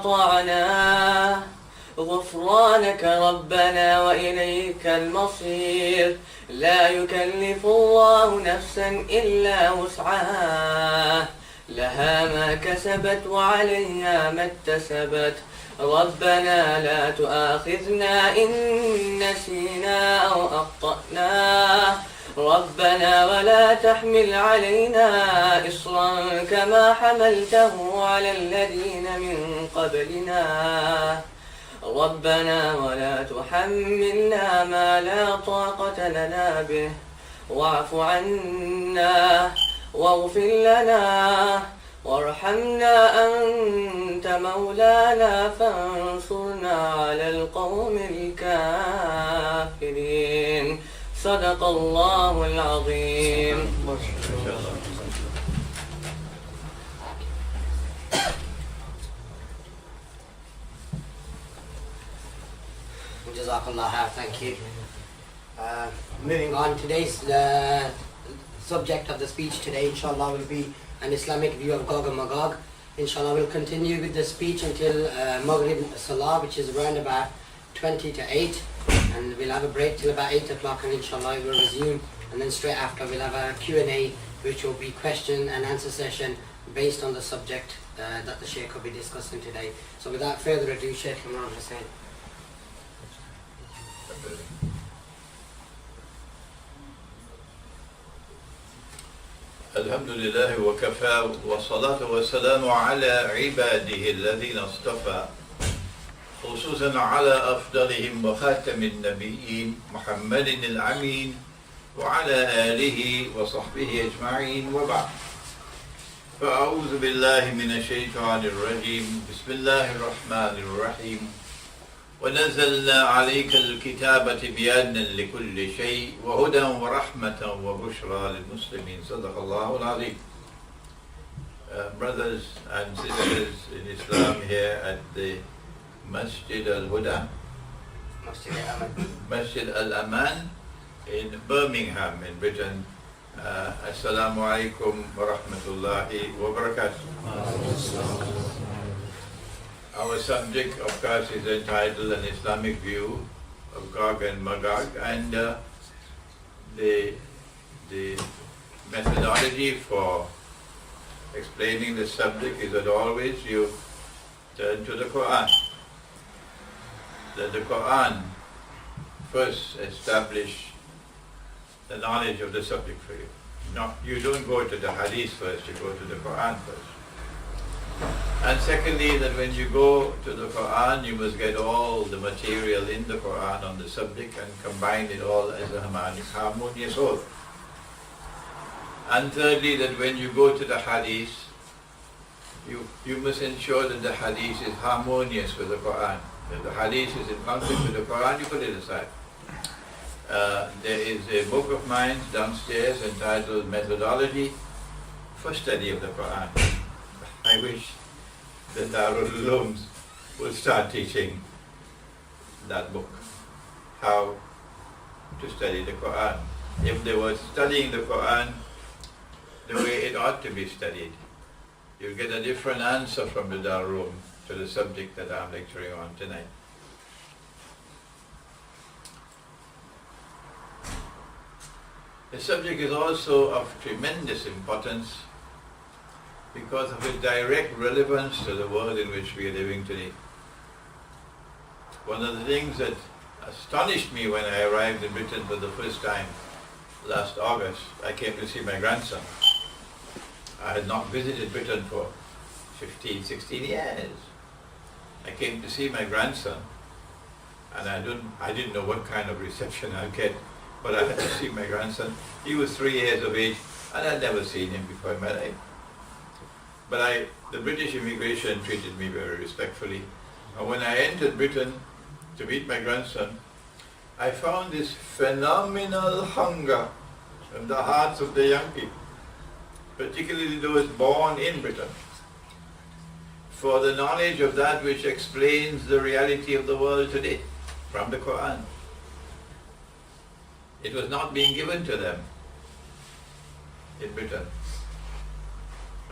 أطعنا غفرانك ربنا وإليك المصير لا يكلف الله نفسا إلا وسعها لها ما كسبت وعليها ما اكتسبت ربنا لا تؤاخذنا إن نسينا أو أخطأنا ربنا ولا تحمل علينا إصرا كما حملته على الذين من قبلنا ربنا ولا تحملنا ما لا طاقة لنا به واعف عنا واغفر لنا وارحمنا أنت مولانا فانصرنا على القوم الكافرين صدق الله العظيم. Jazakallah, thank you. Moving on, today's subject of the speech today, inshallah, will be an Islamic view of Gog Magog. Inshallah, we'll continue with the speech until Maghrib Salah, which is around about 20 to 8. And we'll have a break till about 8 o'clock, and inshallah we'll resume. And then straight after we'll have a Q&A, which will be question and answer session based on the subject that the Shaykh will be discussing today. So without further ado, Shaikh Imran Hosein. الحمد لله وكفى والصلاة والسلام على عباده الذين اصطفى خصوصا على أفضلهم وخاتم النبيين محمد الأمين وعلى آله وصحبه أجمعين وبعد فأعوذ بالله من الشيطان الرجيم بسم الله الرحمن الرحيم ونزلنا عليك الكتاب تبيانا لكل شيء وهدى ورحمة وبشرى للمسلمين صدق الله العظيم. Brothers and sisters in Islam here at the Masjid al-Huda, Masjid al-Aman in Birmingham in Britain. Assalamu alaikum wa rahmatullahi wa barakatuh. Our subject, of course, is entitled An Islamic View of Gog and Magog, and the methodology for explaining the subject is that always you turn to the Quran. That the Quran first establish the knowledge of the subject for you. No, you don't go to the Hadith first, you go to the Quran first. And secondly, that when you go to the Quran, you must get all the material in the Quran on the subject and combine it all as a harmonious whole. And thirdly, that when you go to the Hadith, you must ensure that the Hadith is harmonious with the Quran. If the Hadith is in conflict with the Quran, you put it aside. There is a book of mine downstairs entitled Methodology for Study of the Quran. I wish the Darul Ulooms will start teaching that book, how to study the Quran. If they were studying the Quran the way it ought to be studied, you'll get a different answer from the Darul Uloom to the subject that I'm lecturing on tonight. The subject is also of tremendous importance because of its direct relevance to the world in which we are living today. One of the things that astonished me when I arrived in Britain for the first time last August, I came to see my grandson. I had not visited Britain for 15, 16 years. I came to see my grandson, and I didn't know what kind of reception I'd get, but I had to see my grandson. He was 3 years of age, and I'd never seen him before in my life. But the British immigration treated me very respectfully. And when I entered Britain to meet my grandson, I found this phenomenal hunger in the hearts of the young people, particularly those born in Britain, for the knowledge of that which explains the reality of the world today from the Quran. It was not being given to them in Britain.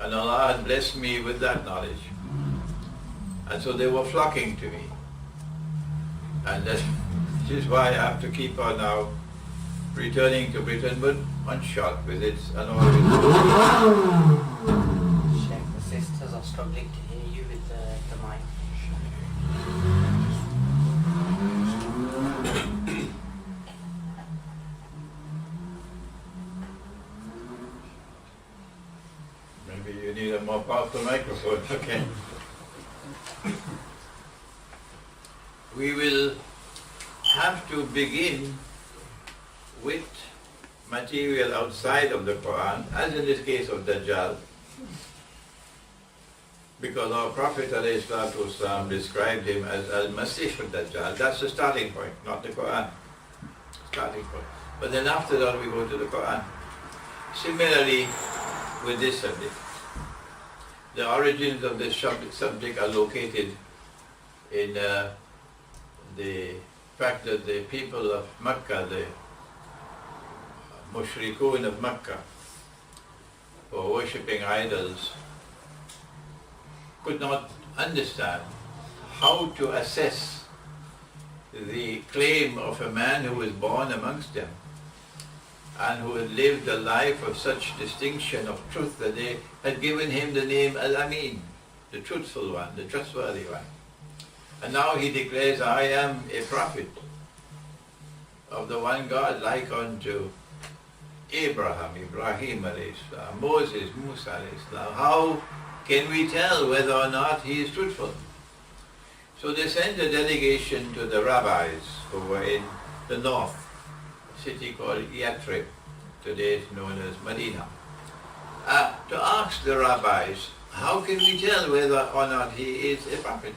And Allah had blessed me with that knowledge. And so they were flocking to me. And that is why I have to keep on now returning to Britain, but on short visits and always. Sheikh, the sisters are struggling to hear you with the mic. Maybe you need a more powerful microphone. Okay. We will have to begin with material outside of the Quran, as in this case of Dajjal, because our Prophet ﷺ described him as Al-Masih al-Dajjal. That's the starting point, not the Quran. Starting point. But then after that we go to the Quran. Similarly with this subject. The origins of this subject are located in the fact that the people of Mecca, the mushrikun of Mecca, who were worshipping idols, could not understand how to assess the claim of a man who was born amongst them and who had lived a life of such distinction of truth that they had given him the name Al-Amin, the truthful one, the trustworthy one. And now he declares, I am a prophet of the one God, like unto Ibrahim alayhi salam, Moses, Musa alayhi salam. How can we tell whether or not he is truthful? So they sent a delegation to the rabbis who were in the north, a city called Yathrib, today is known as Medina, to ask the rabbis, how can we tell whether or not he is a prophet?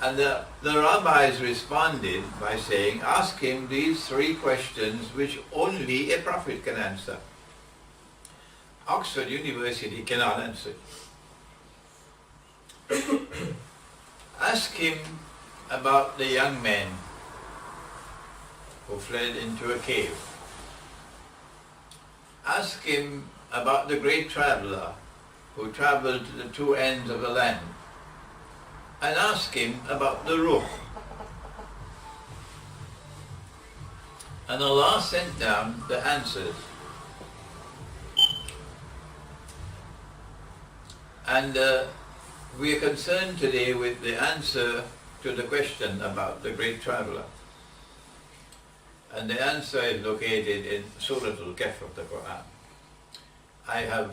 And the rabbis responded by saying, ask him these three questions which only a prophet can answer. Oxford University cannot answer. Ask him about the young men who fled into a cave. Ask him about the great traveler who traveled to the two ends of the land. And ask him about the ruh. And Allah sent down the answers. And we are concerned today with the answer to the question about the great traveler. And the answer is located in Surah Al-Kahf of the Quran. I have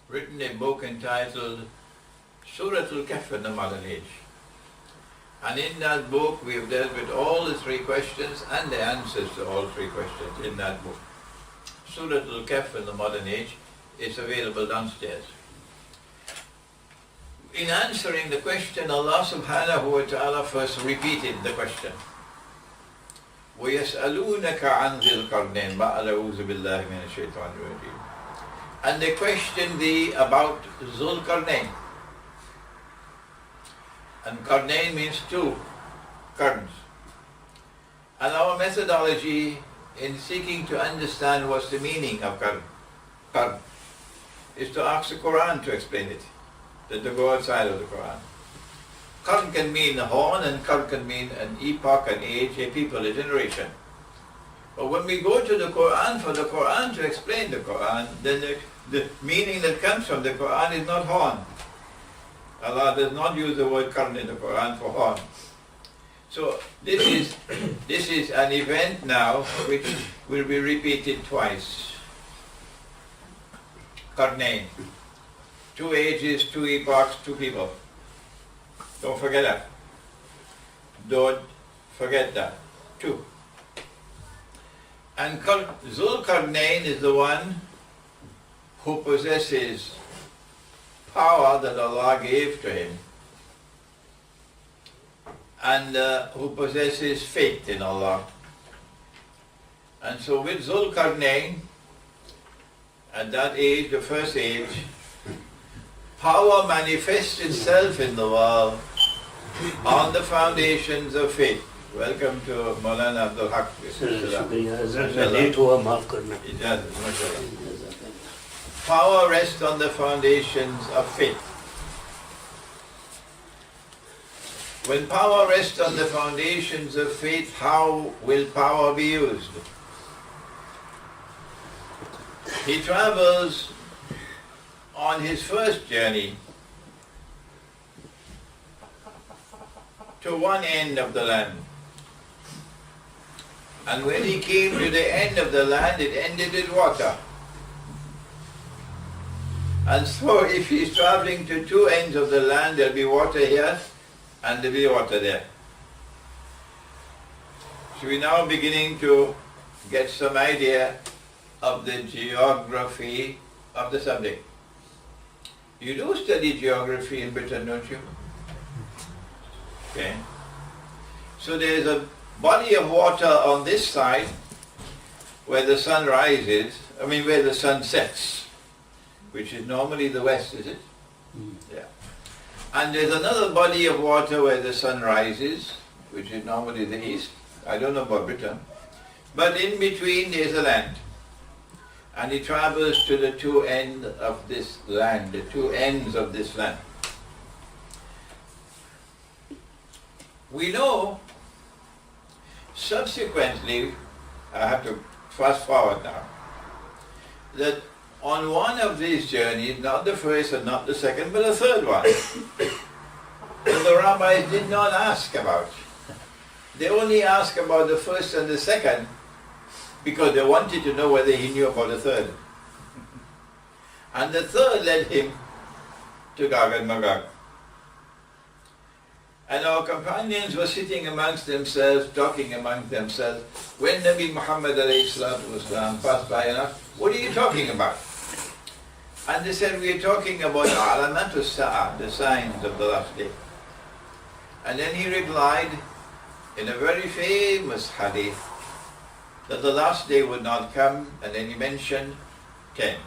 written a book entitled Surah Al-Kahf in the Modern Age. And in that book we have dealt with all the three questions and the answers to all three questions in that book. Surah Al-Kahf in the Modern Age is available downstairs. In answering the question, Allah subhanahu wa ta'ala first repeated the question. وَيَسْأَلُونَكَ عَنْ ذِي الْقَرْنَيْنِ بَعْدَ بِاللَّهِ مِنَ الشَّيْطَانِ الرَّجِيمِ. And they question thee about Zul Qarnayn. And Qarnayn means two curtains. And our methodology in seeking to understand what's the meaning of qarn is to ask the Quran to explain it, to go outside of the Quran. Qarn can mean a horn, and qarn can mean an epoch, an age, a people, a generation. But when we go to the Quran for the Quran to explain the Quran, then the meaning that comes from the Quran is not horn. Allah does not use the word qarn in the Quran for horn. So this is an event now which will be repeated twice. Qarnayn. Two ages, two epochs, two people. Don't forget that. Don't forget that. Two. And Zul Qarnayn is the one who possesses power that Allah gave to him, and who possesses faith in Allah. And so with Zul Qarnayn, at that age, the first age, power manifests itself in the world on the foundations of faith. Welcome to Maulana Abdul Haq. Power rests on the foundations of faith. When power rests on the foundations of faith, how will power be used? He travels on his first journey to one end of the land. And when he came to the end of the land, it ended in water. And so if he's traveling to two ends of the land, there'll be water here and there'll be water there. So we're now beginning to get some idea of the geography of the subject. You do study geography in Britain, don't you? Okay. So there's a body of water on this side where the sun rises, where the sun sets, which is normally the west, is it? Yeah. And there's another body of water where the sun rises, which is normally the east. I don't know about Britain. But in between there's a land. And he travels to the two ends of this land, the two ends of this land. We know, subsequently, I have to fast forward now, that on one of these journeys, not the first and not the second, but the third one, that the rabbis did not ask about. They only asked about the first and the second because they wanted to know whether he knew about the third. And the third led him to Gog and Magog. And our companions were sitting amongst themselves, talking amongst themselves, when Nabi Muhammad passed by and asked, "What are you talking about?" And they said, "We are talking about Alamatu Sa'ah, the signs of the last day." And then he replied in a very famous hadith that the last day would not come, and then he mentioned 10.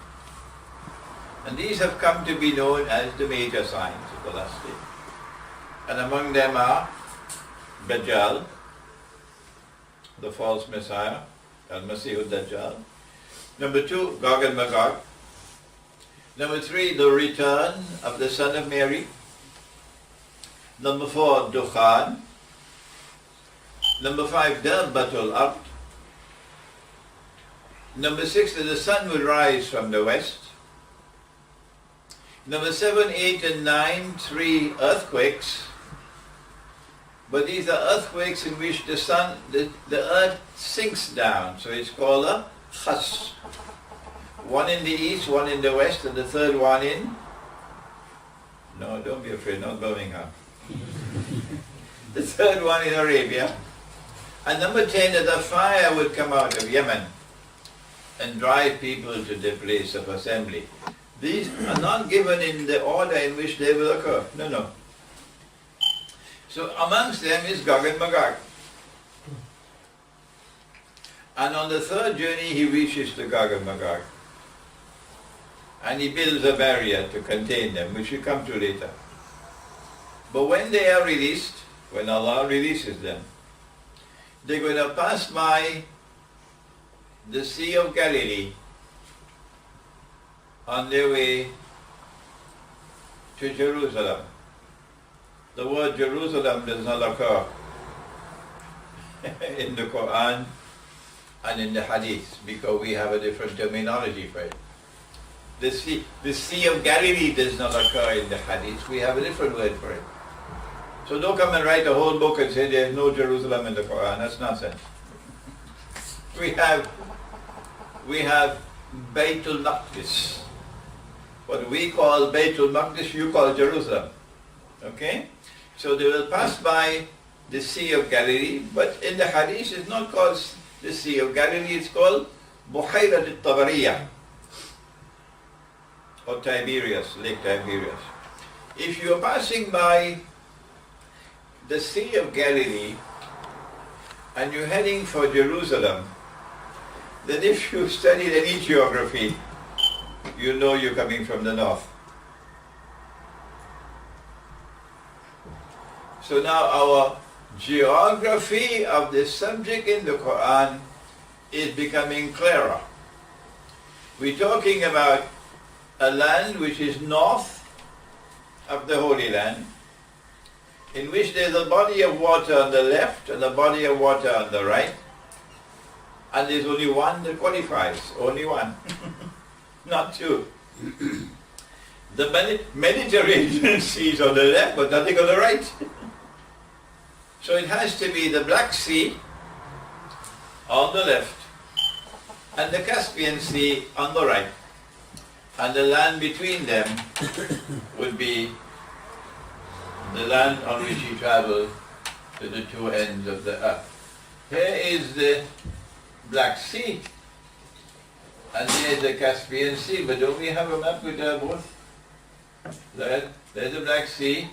And these have come to be known as the major signs of the last day. And among them are Dajjal, the false Messiah, Al-Masih Dajjal. Number 2, Gog and Magog. Number 3, the return of the Son of Mary. Number 4, Dukhan. Number 5, Dabbatul Ard. Number 6, that the sun will rise from the west. Number 7, 8 and 9, 3 earthquakes. But these are earthquakes in which the earth sinks down. So it's called a khas. One in the east, one in the west, and the third one in... No, don't be afraid, not Birmingham. The third one in Arabia. And number 10, that the fire would come out of Yemen and drive people to the place of assembly. These are not given in the order in which they will occur. No. So amongst them is Gog and Magog. And on the third journey he reaches the Gog and Magog. And he builds a barrier to contain them, which we'll come to later. But when they are released, when Allah releases them, they're going to pass by the Sea of Galilee on their way to Jerusalem. The word Jerusalem does not occur in the Quran and in the Hadith because we have a different terminology for it. The Sea of Galilee does not occur in the Hadith. We have a different word for it. So don't come and write a whole book and say there's no Jerusalem in the Quran. That's nonsense. We have Baytul Maqdis. What we call Baytul Maqdis, you call Jerusalem. Okay? So they will pass by the Sea of Galilee, but in the Hadith it's not called the Sea of Galilee, it's called Buhayrat al-Tabariyah, or Tiberias, Lake Tiberias. If you are passing by the Sea of Galilee and you're heading for Jerusalem, then if you studied any geography, you know you're coming from the north. So now our geography of the subject in the Quran is becoming clearer. We're talking about a land which is north of the Holy Land, in which there's a body of water on the left and a body of water on the right, and there's only one that qualifies, only one, not two. The Mediterranean Sea is on the left, but nothing on the right. So it has to be the Black Sea on the left and the Caspian Sea on the right. And the land between them would be the land on which he travelled to the two ends of the earth. Here is the Black Sea, and there's the Caspian Sea, but don't we have a map with both? There's the Black Sea,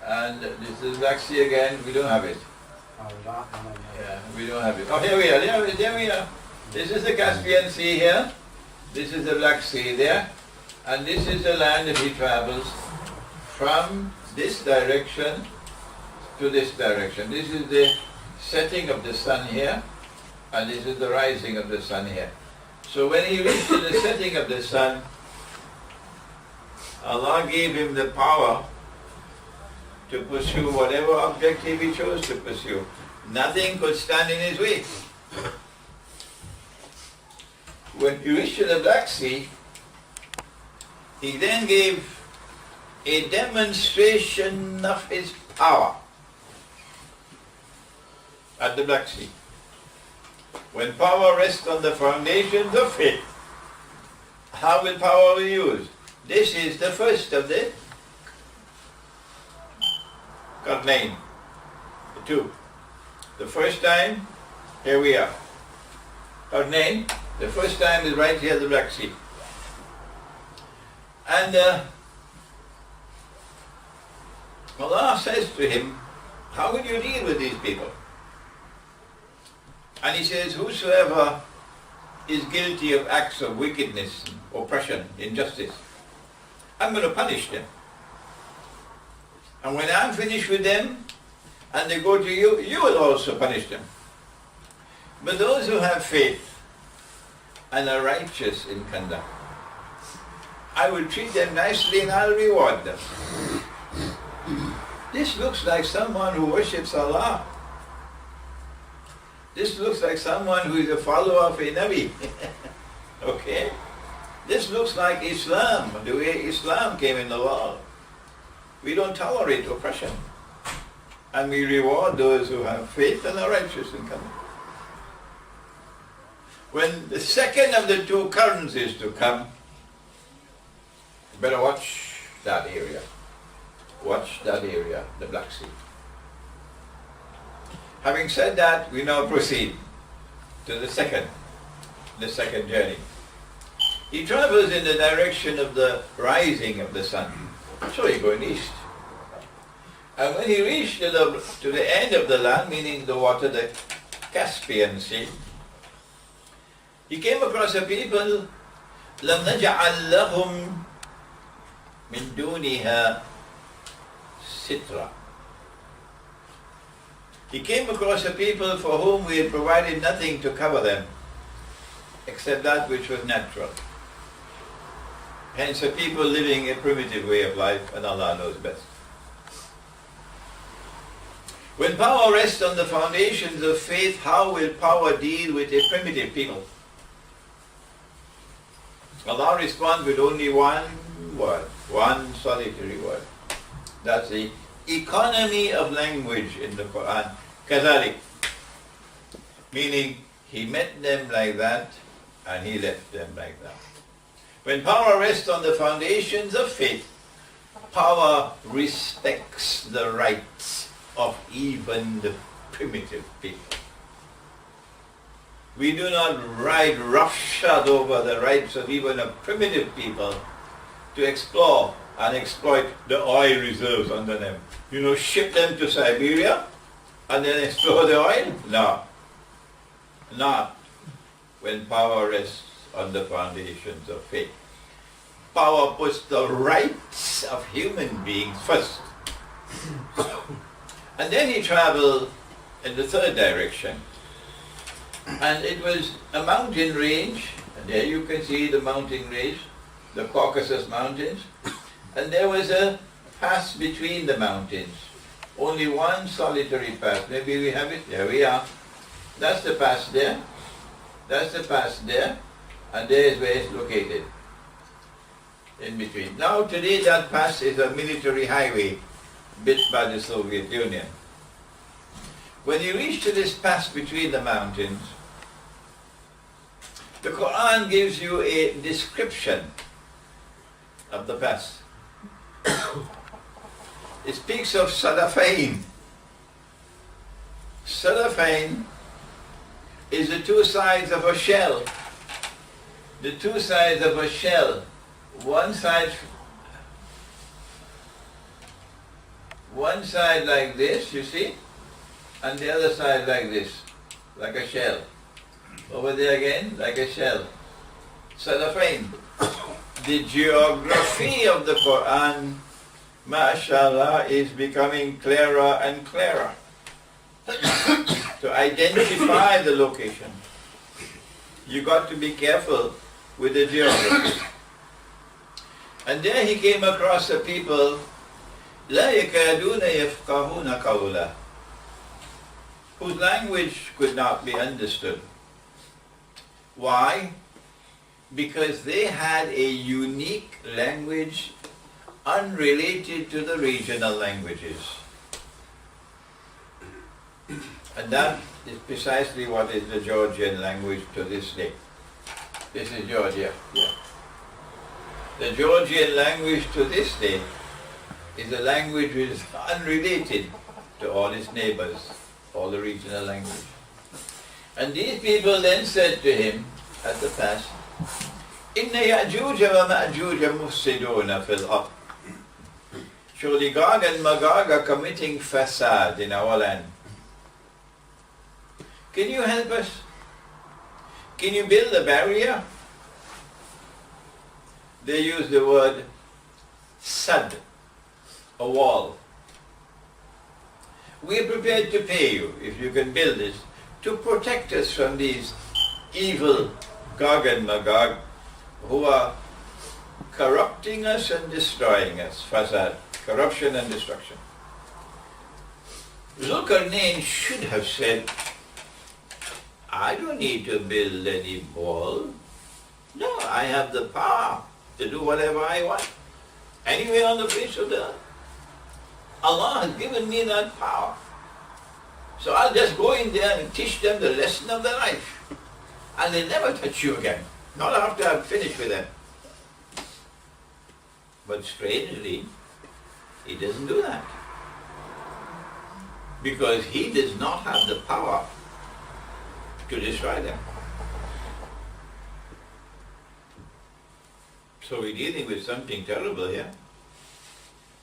and this is Black Sea again. We don't have it. Yeah, we don't have it. Oh, here we are, there we are. This is the Caspian Sea here, this is the Black Sea there, and this is the land that he travels from this direction to this direction. This is the setting of the sun here, and this is the rising of the sun here. So when he reached the setting of the sun, Allah gave him the power to pursue whatever objective he chose to pursue. Nothing could stand in his way. When he reached the Black Sea, he then gave a demonstration of his power at the Black Sea. When power rests on the foundations of faith, how will power be used? This is the first of the Qarnayn, the two. The first time, here we are. Qarnayn, the first time is right here at the Black Sea. And Allah says to him, how will you deal with these people? And he says, whosoever is guilty of acts of wickedness, oppression, injustice, I'm going to punish them. And when I'm finished with them, and they go to you, you will also punish them. But those who have faith and are righteous in conduct, I will treat them nicely and I'll reward them. This looks like someone who worships Allah. This looks like someone who is a follower of a Nabi. Okay? This looks like Islam, the way Islam came in the world. We don't tolerate oppression. And we reward those who have faith and are righteous in conduct. When the second of the two currents is to come, you better watch that area. Watch that area, the Black Sea. Having said that, we now proceed to the second journey. He travels in the direction of the rising of the sun. So he's going east. And when he reached to the end of the land, meaning the water, the Caspian Sea, he came across a people, لَمْ نَجْعَلْ لَهُمْ مِنْ دُونِهَا سِتْرًا. He came across a people for whom we had provided nothing to cover them, except that which was natural. Hence a people living a primitive way of life, and Allah knows best. When power rests on the foundations of faith, how will power deal with a primitive people? Allah responds with only one word, one solitary word. That's the economy of language in the Quran. Kazalik. Meaning, he met them like that, and he left them like that. When power rests on the foundations of faith, power respects the rights of even the primitive people. We do not ride roughshod over the rights of even a primitive people to explore and exploit the oil reserves under them. You know, ship them to Siberia and then explore the oil? No. Not when power rests on the foundations of faith. Power puts the rights of human beings first. And then he traveled in the third direction. And it was a mountain range, and there you can see the mountain range, the Caucasus Mountains. And there was a pass between the mountains. Only one solitary pass. Maybe we have it. There we are. That's the pass there. That's the pass there. And there is where it's located. In between. Now today that pass is a military highway built by the Soviet Union. When you reach to this pass between the mountains, the Quran gives you a description of the pass. It speaks of Sadafain. Sadafain is the two sides of a shell. The two sides of a shell. One side like this, you see, and the other side like this, like a shell. Over there again, like a shell. Sadafain. The geography of the Quran, mashallah, is becoming clearer and clearer to identify the location. You got to be careful with the geography. And there he came across the people, لا يكادون يفقهون قولا, whose language could not be understood. Why? Because they had a unique language unrelated to the regional languages. And that is precisely what is the Georgian language to this day. This is Georgia. Yeah. The Georgian language to this day is a language which is unrelated to all its neighbors, all the regional language. And these people then said to him at the pass, Inna Ya'juj wa Ma'juj mufsiduna fil ard. Surely Gog and Magog are committing fasad in our land. Can you help us? Can you build a barrier? They use the word sad, a wall. We are prepared to pay you, if you can build this, to protect us from these evil Gog and Magog who are corrupting us and destroying us. Fasad, corruption and destruction. Zulkarnain should have said, I don't need to build any wall. No, I have the power to do whatever I want. Anywhere on the face of the earth. Allah has given me that power. So I'll just go in there and teach them the lesson of their life. And they'll never touch you again. Not after I've finished with them. But strangely, he doesn't do that. Because he does not have the power to destroy them. So we're dealing with something terrible here.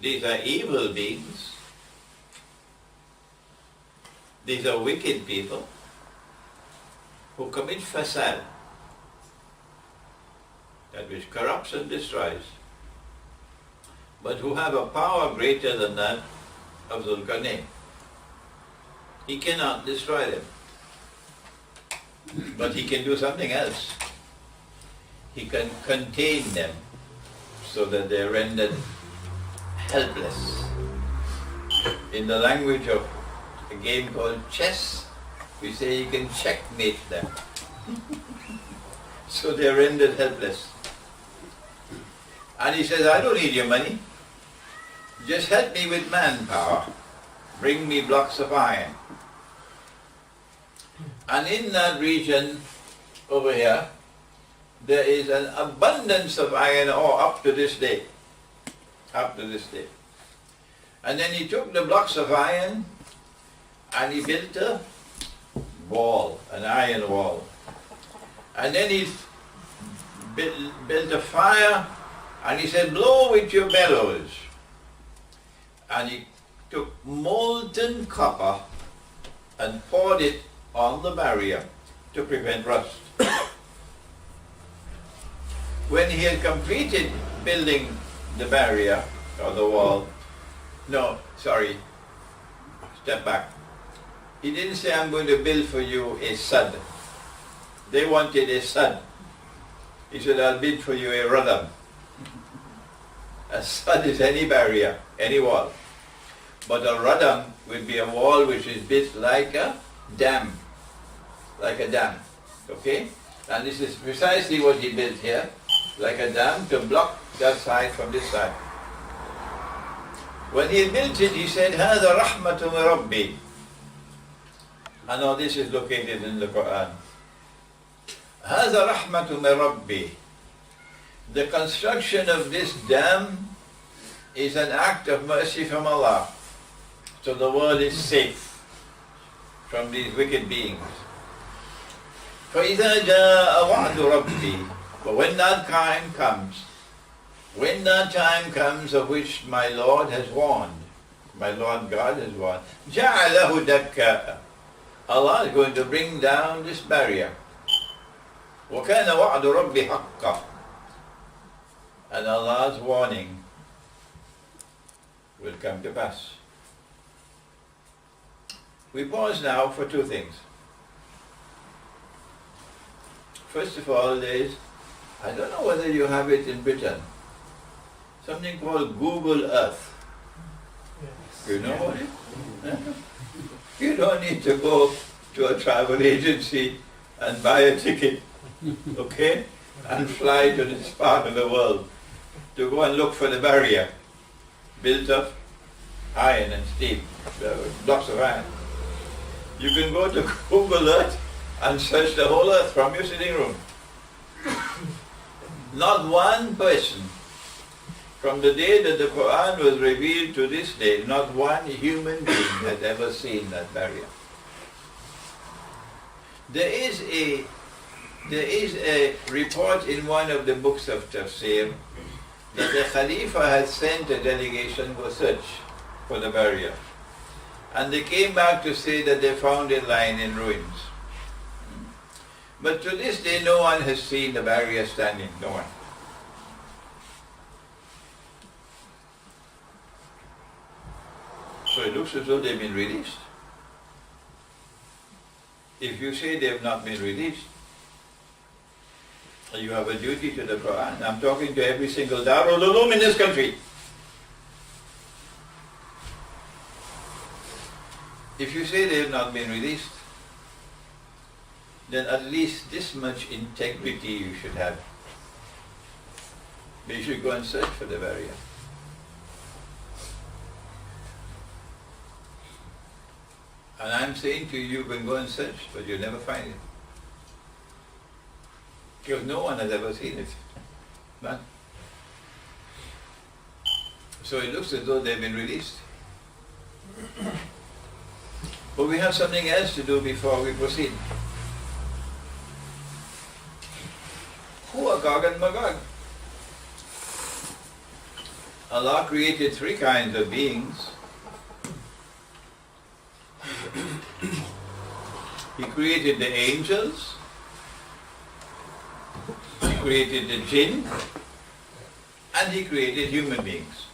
These are evil beings. These are wicked people who commit fasad, that which corrupts and destroys, but who have a power greater than that of Zulkarnain. He cannot destroy them, but he can do something else. He can contain them so that they are rendered helpless. In the language of a game called chess, we say you can checkmate them. So they are rendered helpless. And he says, I don't need your money. Just help me with manpower. Bring me blocks of iron. And in that region over here, there is an abundance of iron ore up to this day. Up to this day. And then he took the blocks of iron and he built a wall, an iron wall. And then he built a fire and he said, blow with your bellows. And he took molten copper and poured it on the barrier to prevent rust. When he had completed building the barrier or the wall, step back. He didn't say, I'm going to build for you a sad. They wanted a sad. He said, I'll build for you a radam. as solid as any barrier, any wall. But a radam will be a wall which is built like a dam. Like a dam. Okay? And this is precisely what he built here. Like a dam to block that side from this side. When he built it, he said, هَذَا رَحْمَةٌ مِنْ رَبِّي. And all this is located in the Quran. هَذَا رَحْمَةٌ مِنْ رَبِّي. The construction of this dam is an act of mercy from Allah. So the world is safe from these wicked beings. فَإِذَا جَاءَ وَعْدُ رَبِّي. But when that time comes of which my Lord has warned, my Lord God has warned, جَعَلَهُ دَكَّاءَ. Allah is going to bring down this barrier. وَكَانَ وَعْدُ رَبِّ حَقًّا. And Allah's warning will come to pass. We pause now for two things. First of all, there is, I don't know whether you have it in Britain, something called Google Earth. Yes. You know what it is? You don't need to go to a travel agency and buy a ticket, okay, and fly to this part of the world to go and look for the barrier built of iron and steel, blocks of iron. You can go to Google Earth and search the whole earth from your sitting room. Not one person, from the day that the Quran was revealed to this day, not one human being has ever seen that barrier. There is a report in one of the books of Tafsir that the Khalifa had sent a delegation for search for the barrier. And they came back to say that they found it lying in ruins. But to this day, no one has seen the barrier standing, no one. So it looks as though they've been released. If you say they have not been released, you have a duty to the Quran. I'm talking to every single Darul Uloom in this country. If you say they have not been released, then at least this much integrity you should have. You should go and search for the barrier. And I'm saying to you, you can go and search, but you'll never find it. Because no one has ever seen it. None. So it looks as though they've been released. But we have something else to do before we proceed. Who are Gog and Magog? Allah created three kinds of beings. He created the angels, He created the jinn, and He created human beings.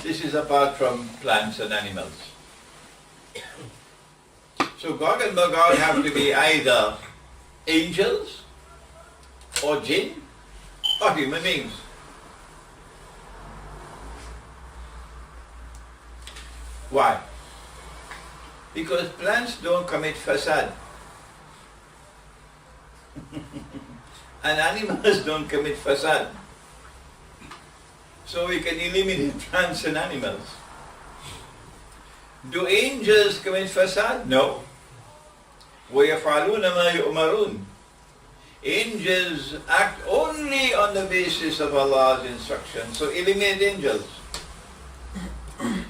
This is apart from plants and animals. So Gog and Magog have to be either angels, or jinn, or human beings. Why? Because plants don't commit fasad. And animals don't commit fasad. So we can eliminate plants and animals. Do angels commit fasad? No. وَيَفْعَلُونَ مَا يُؤْمَرُونَ. Angels act only on the basis of Allah's instruction. So eliminate angels.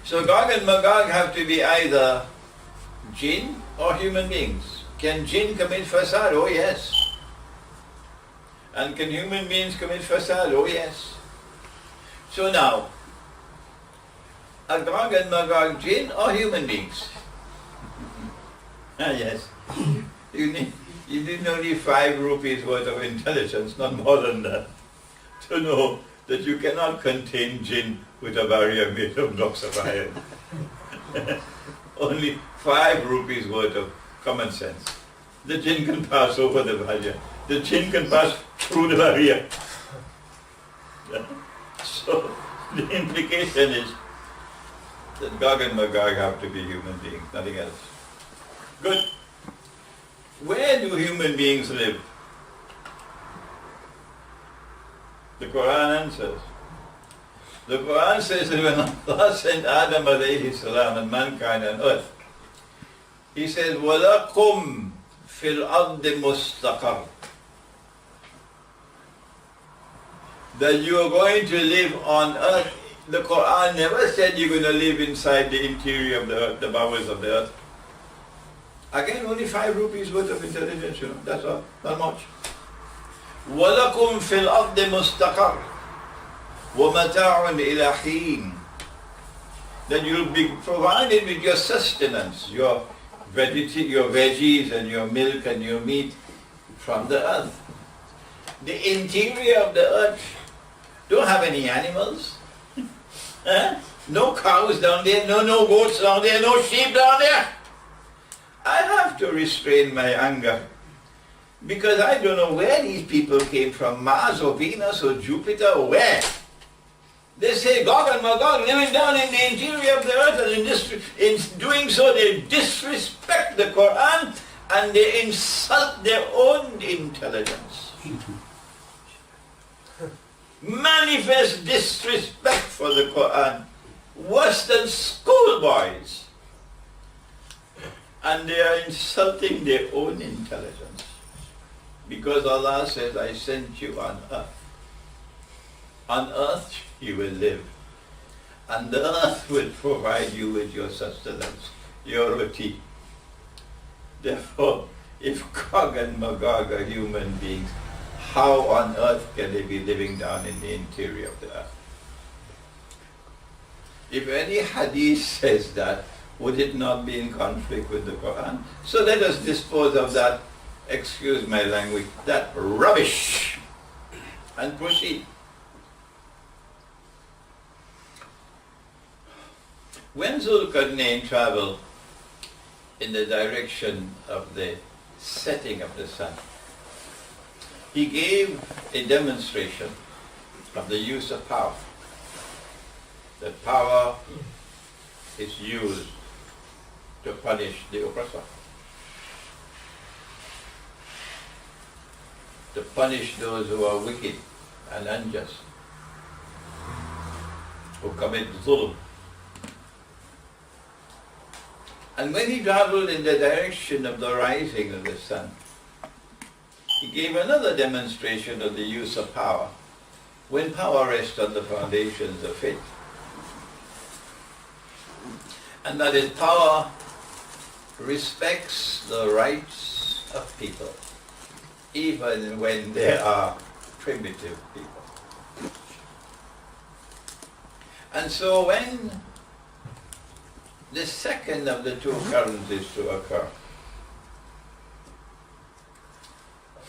So Gog and Magog have to be either jinn or human beings. Can jinn commit fasad? Oh yes. And can human beings commit fasad? Oh yes. So now, are Gog and Magog jinn or human beings? Yes. You didn't only 5 rupees worth of intelligence, not more than that, to know that you cannot contain jinn with a barrier made of blocks of iron. Only 5 rupees worth of common sense. The jinn can pass over the barrier. The jinn can pass through the barrier. So The implication is that Gog and Magog have to be human beings, nothing else. Good. Where do human beings live? The Quran answers. The Quran says that when Allah sent Adam alayhi salam and mankind on earth, He says, وَلَكُمْ فِي الْأَرْضِ مُسْتَقَرٌ, that you are going to live on earth. The Quran never said you're going to live inside the interior of the earth, the bowels of the earth. Again, only 5 rupees worth of intelligence, that's all, not much. وَلَكُمْ فِي الْأَرْضِ مُسْتَقَرٌ وَمَتَاعٌ إِلَى حِينٍ, that you'll be provided with your sustenance, your veggies and your milk and your meat from the earth. The interior of the earth don't have any animals. No cows down there, no goats down there, no sheep down there. I have to restrain my anger because I don't know where these people came from, Mars or Venus or Jupiter or where. They say Gog and Magog living down in the interior of the earth, and in doing so they disrespect the Quran and they insult their own intelligence. Manifest disrespect for the Quran, worse than schoolboys. And they are insulting their own intelligence. Because Allah says, I sent you on earth. On earth you will live. And the earth will provide you with your sustenance, your roti. Therefore, if Gog and Magog are human beings, how on earth can they be living down in the interior of the earth? If any hadith says that, would it not be in conflict with the Quran? So let us dispose of that, excuse my language, that rubbish, and proceed. When Zulkarnain traveled in the direction of the setting of the sun, he gave a demonstration of the use of power. That power is used to punish the oppressor, to punish those who are wicked and unjust, who commit zulm. And when he traveled in the direction of the rising of the sun, he gave another demonstration of the use of power, when power rests on the foundations of faith. And that is, power respects the rights of people, even when they are primitive people. And so when the second of the two currents is to occur,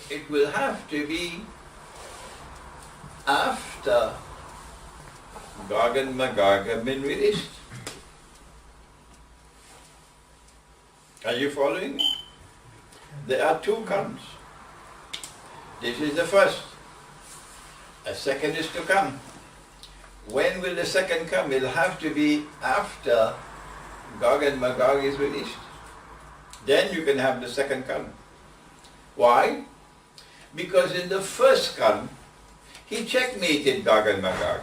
it will have to be after Gog and Magog have been released. Are you following me? There are two currents. This is the first. A second is to come. When will the second come? It will have to be after Gog and Magog is released. Then you can have the second current. Why? Because in the first current, he checkmated Gog and Magog.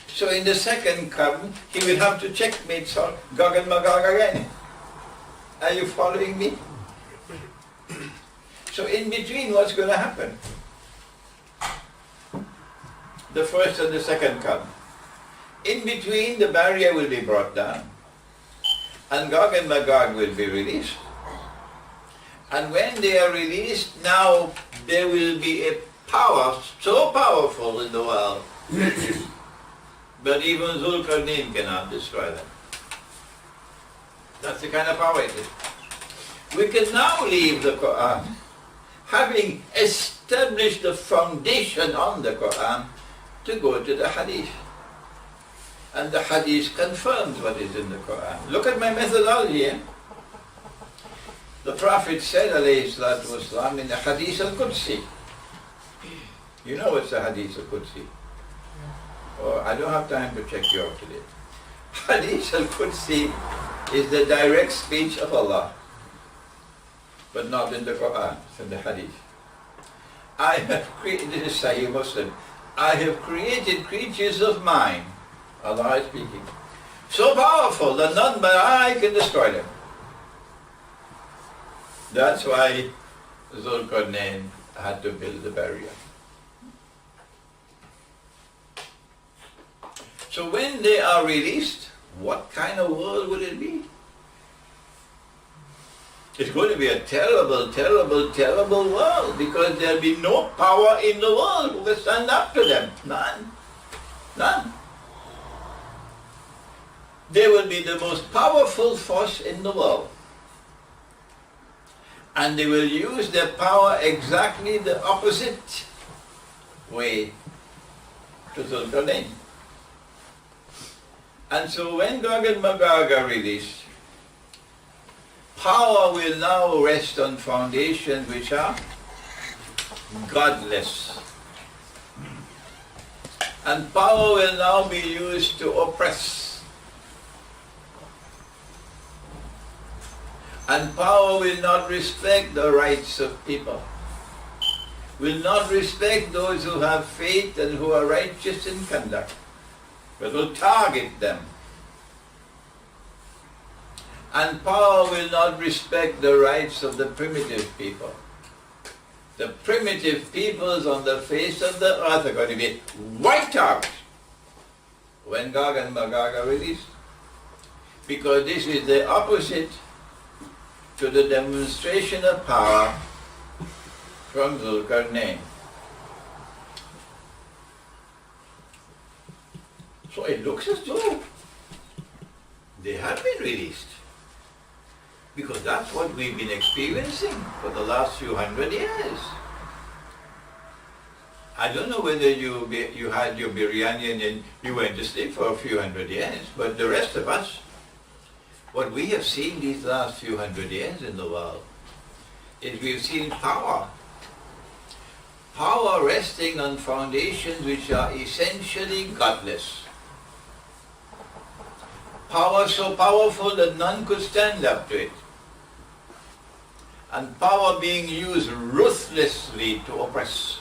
So in the second current, he will have to checkmate Gog and Magog again. Are you following me? So in between, what's going to happen? The first and the second come. In between, the barrier will be brought down. And Gog and Magog will be released. And when they are released, now there will be a power so powerful in the world that even Zulkarnain cannot destroy them. That's the kind of power it is. We can now leave the Quran, having established the foundation on the Quran, to go to the Hadith. And the Hadith confirms what is in the Quran. Look at my methodology here. The Prophet said, alayhi salatu wasalam, in the Hadith al-Qudsi. You know what's the Hadith al-Qudsi? or I don't have time to check you out today. Hadith al-Qudsi is the direct speech of Allah, but not in the Quran, it's in the Hadith. I have created, this is Sahih Muslim, I have created creatures of mine, Allah is speaking, so powerful that none but I can destroy them. That's why Zulqarnain had to build the barrier. So when they are released, what kind of world will it be? It's going to be a terrible, terrible, terrible world, because there will be no power in the world who will stand up to them. None. None. They will be the most powerful force in the world. And they will use their power exactly the opposite way to Zulqarnain. And so when Gog and Magog are released, power will now rest on foundations which are godless. And power will now be used to oppress. And power will not respect the rights of people, will not respect those who have faith and who are righteous in conduct, but will target them. And power will not respect the rights of the primitive people. The primitive peoples on the face of the earth are going to be wiped out when Gog and Magog are released, because this is the opposite to the demonstration of power from Zulqarnain. So it looks as though they have been released, because that's what we've been experiencing for the last few hundred years. I don't know whether you had your biryani and you went to sleep for a few hundred years, but the rest of us, what we have seen these last few hundred years in the world is we've seen power. Power resting on foundations which are essentially godless. Power so powerful that none could stand up to it. And power being used ruthlessly to oppress.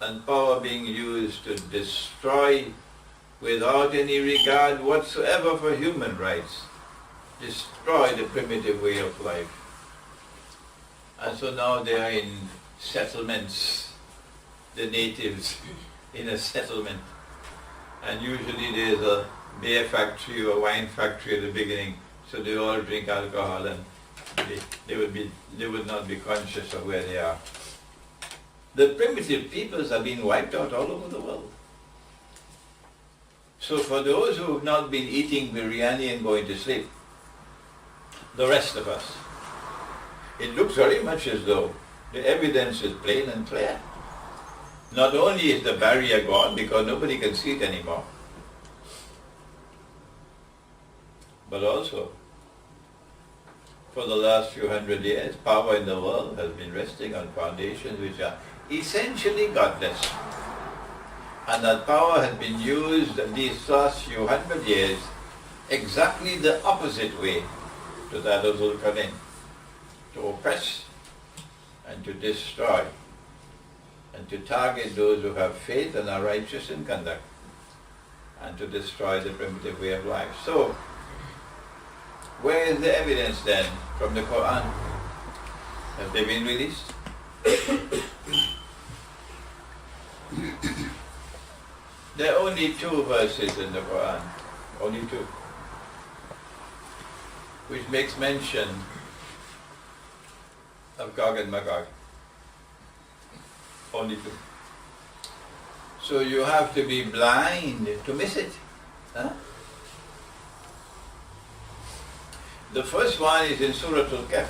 And power being used to destroy without any regard whatsoever for human rights. Destroy the primitive way of life. And so now they are in settlements, the natives in a settlement. And usually there's a beer factory or wine factory at the beginning, so they all drink alcohol and they would not be conscious of where they are. The primitive peoples have been wiped out all over the world. So for those who have not been eating biryani and going to sleep, the rest of us, it looks very much as though the evidence is plain and clear. Not only is the barrier gone because nobody can see it anymore, but also for the last few hundred years, power in the world has been resting on foundations which are essentially godless. And that power has been used these last few hundred years exactly the opposite way to that of Zulqarnain, to oppress and to destroy and to target those who have faith and are righteous in conduct, and to destroy the primitive way of life. So, where is the evidence then from the Quran? Have they been released? There are only 2 verses in the Quran, only 2, which makes mention of Gog and Magog. Only 2. So you have to be blind to miss it. Huh? The first one is in Surah Al-Kahf.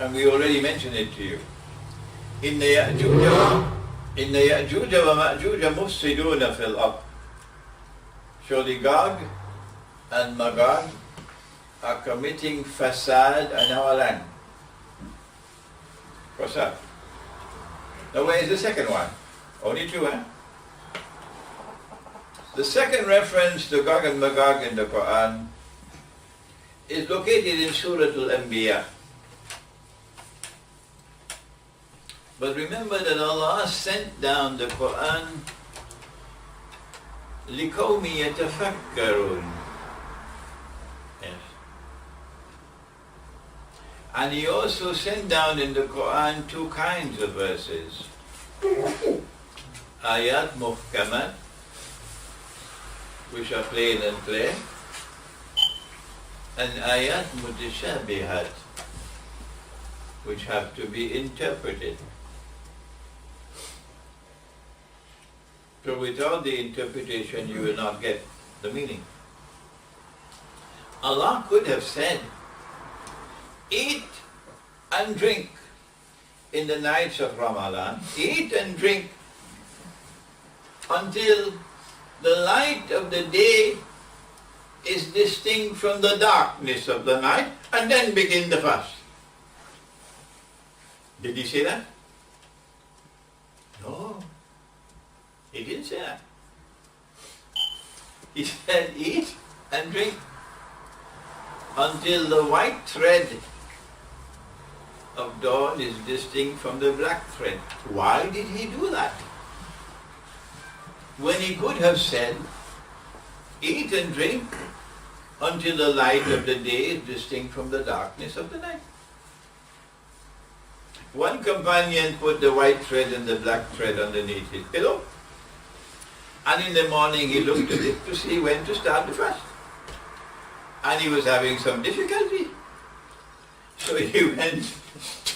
And we already mentioned it to you. Inna Ya'juj wa Ma'juj mufsiduna fil ard. Surely Gog and Magog are committing fasad in our land. Fasad. Now where is the second one? Only two, eh? The second reference to Gog and Magog in the Quran is located in Surah Al-Anbiya. But remember that Allah sent down the Quran لِقَوْمِ يَتَفَكَّرُونَ. Yes. And He also sent down in the Quran two kinds of verses. Ayat muhkamat, which are plain and clear, and ayat mutashabihat, which have to be interpreted. So without the interpretation you will not get the meaning. Allah could have said, eat and drink in the nights of Ramadan, eat and drink until the light of the day is distinct from the darkness of the night, and then begin the fast. Did He say that? No. He didn't say that. He said, eat and drink until the white thread of dawn is distinct from the black thread. Why did He do that? When He could have said, eat and drink until the light of the day is distinct from the darkness of the night. One companion put the white thread and the black thread underneath his pillow, and in the morning he looked at it to see when to start the fast. And he was having some difficulty. So he went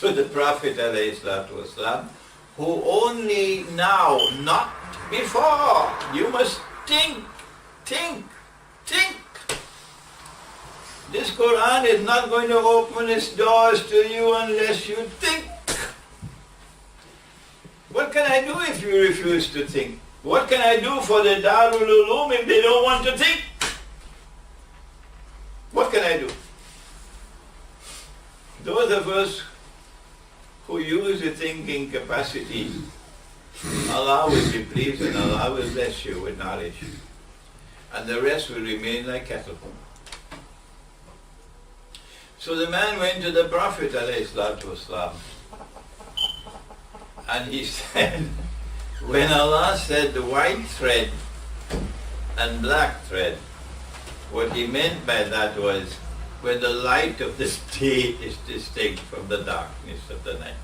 to the Prophet ﷺ, who only now, not before, you must think. This Quran is not going to open its doors to you unless you think. What can I do if you refuse to think? What can I do for the Darul Uloom if they don't want to think? What can I do? Those of us who use the thinking capacity, Allah will be pleased and Allah will bless you with knowledge. And the rest will remain like cattle. So the man went to the Prophet ﷺ, and he said, when Allah said the white thread and black thread, what He meant by that was when the light of the day is distinct from the darkness of the night.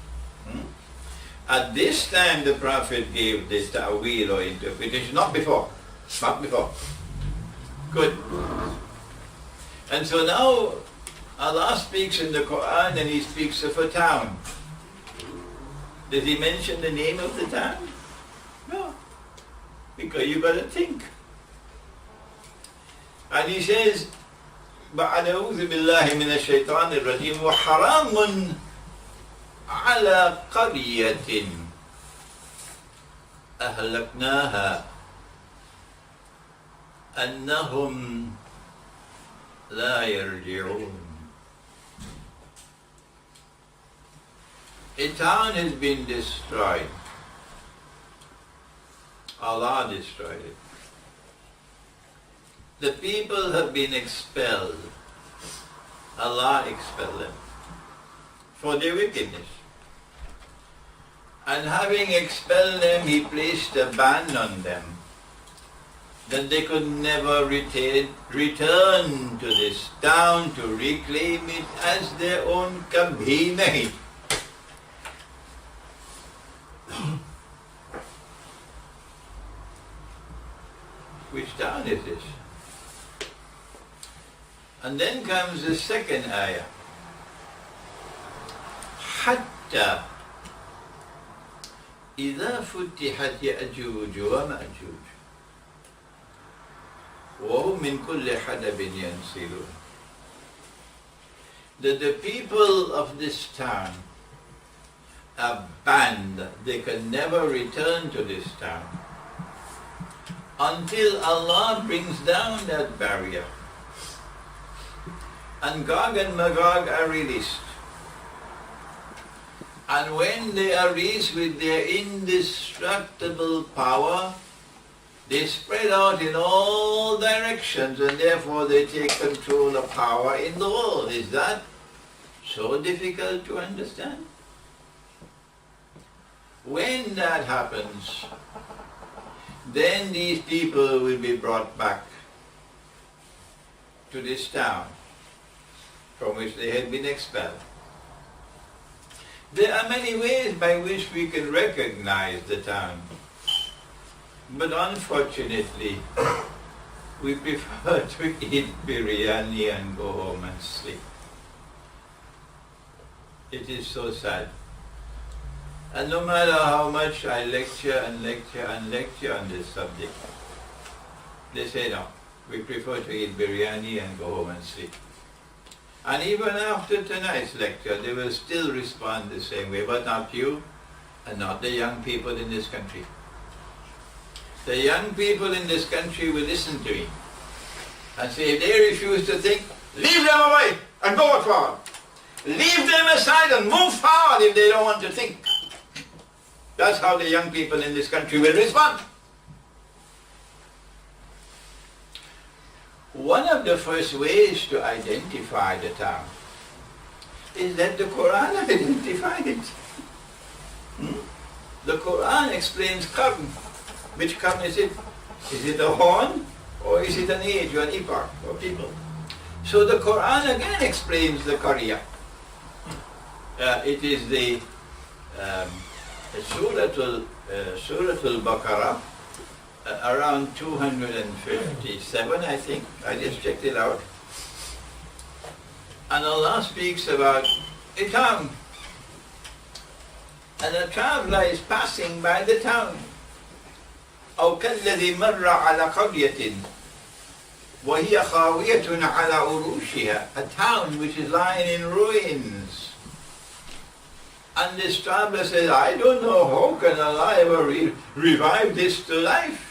At this time the Prophet gave this ta'wil or interpretation, not before. Good. And so now Allah speaks in the Quran and He speaks of a town. Does He mention the name of the town? No. Because you got to think. And He says, أعوذ بالله من الشيطان الرجيم وحرام على قرية أهلكناها أنهم لا يرجعون. A town has been destroyed. Allah destroyed it. The people have been expelled. Allah expelled them for their wickedness. And having expelled them, He placed a ban on them that they could never return to this town to reclaim it as their own. Kabhi nahi. Which town is this? And then comes the second ayah. Hatta إذا فتحت يأجوج ومأجوج وهم من كل حدب ينسلون. That the people of this town are banned. They can never return to this town until Allah brings down that barrier. And Gog and Magog are released. And when they are reached with their indestructible power, they spread out in all directions, and therefore they take control of power in the world. Is that so difficult to understand? When that happens, then these people will be brought back to this town from which they had been expelled. There are many ways by which we can recognize the town, but unfortunately we prefer to eat biryani and go home and sleep. It is so sad. And no matter how much I lecture and lecture and lecture on this subject, they say no, we prefer to eat biryani and go home and sleep. And even after tonight's lecture, they will still respond the same way, but not you and not the young people in this country. The young people in this country will listen to me and say, if they refuse to think, leave them away and go forward. Leave them aside and move forward if they don't want to think. That's how the young people in this country will respond. One of the first ways to identify the town is that the Quran identified it. The Quran explains qarn. Which qarn is it? Is it a horn or is it an age or an epoch or people? So the Quran again explains the qarya. It is the Surah Al-Baqarah, around 257, I think. I just checked it out. And Allah speaks about a town. And a traveler is passing by the town. أو كالذي مر على قرية وهي خاوية على عروشها, a town which is lying in ruins. And this traveler says, I don't know, how can Allah ever revive this to life?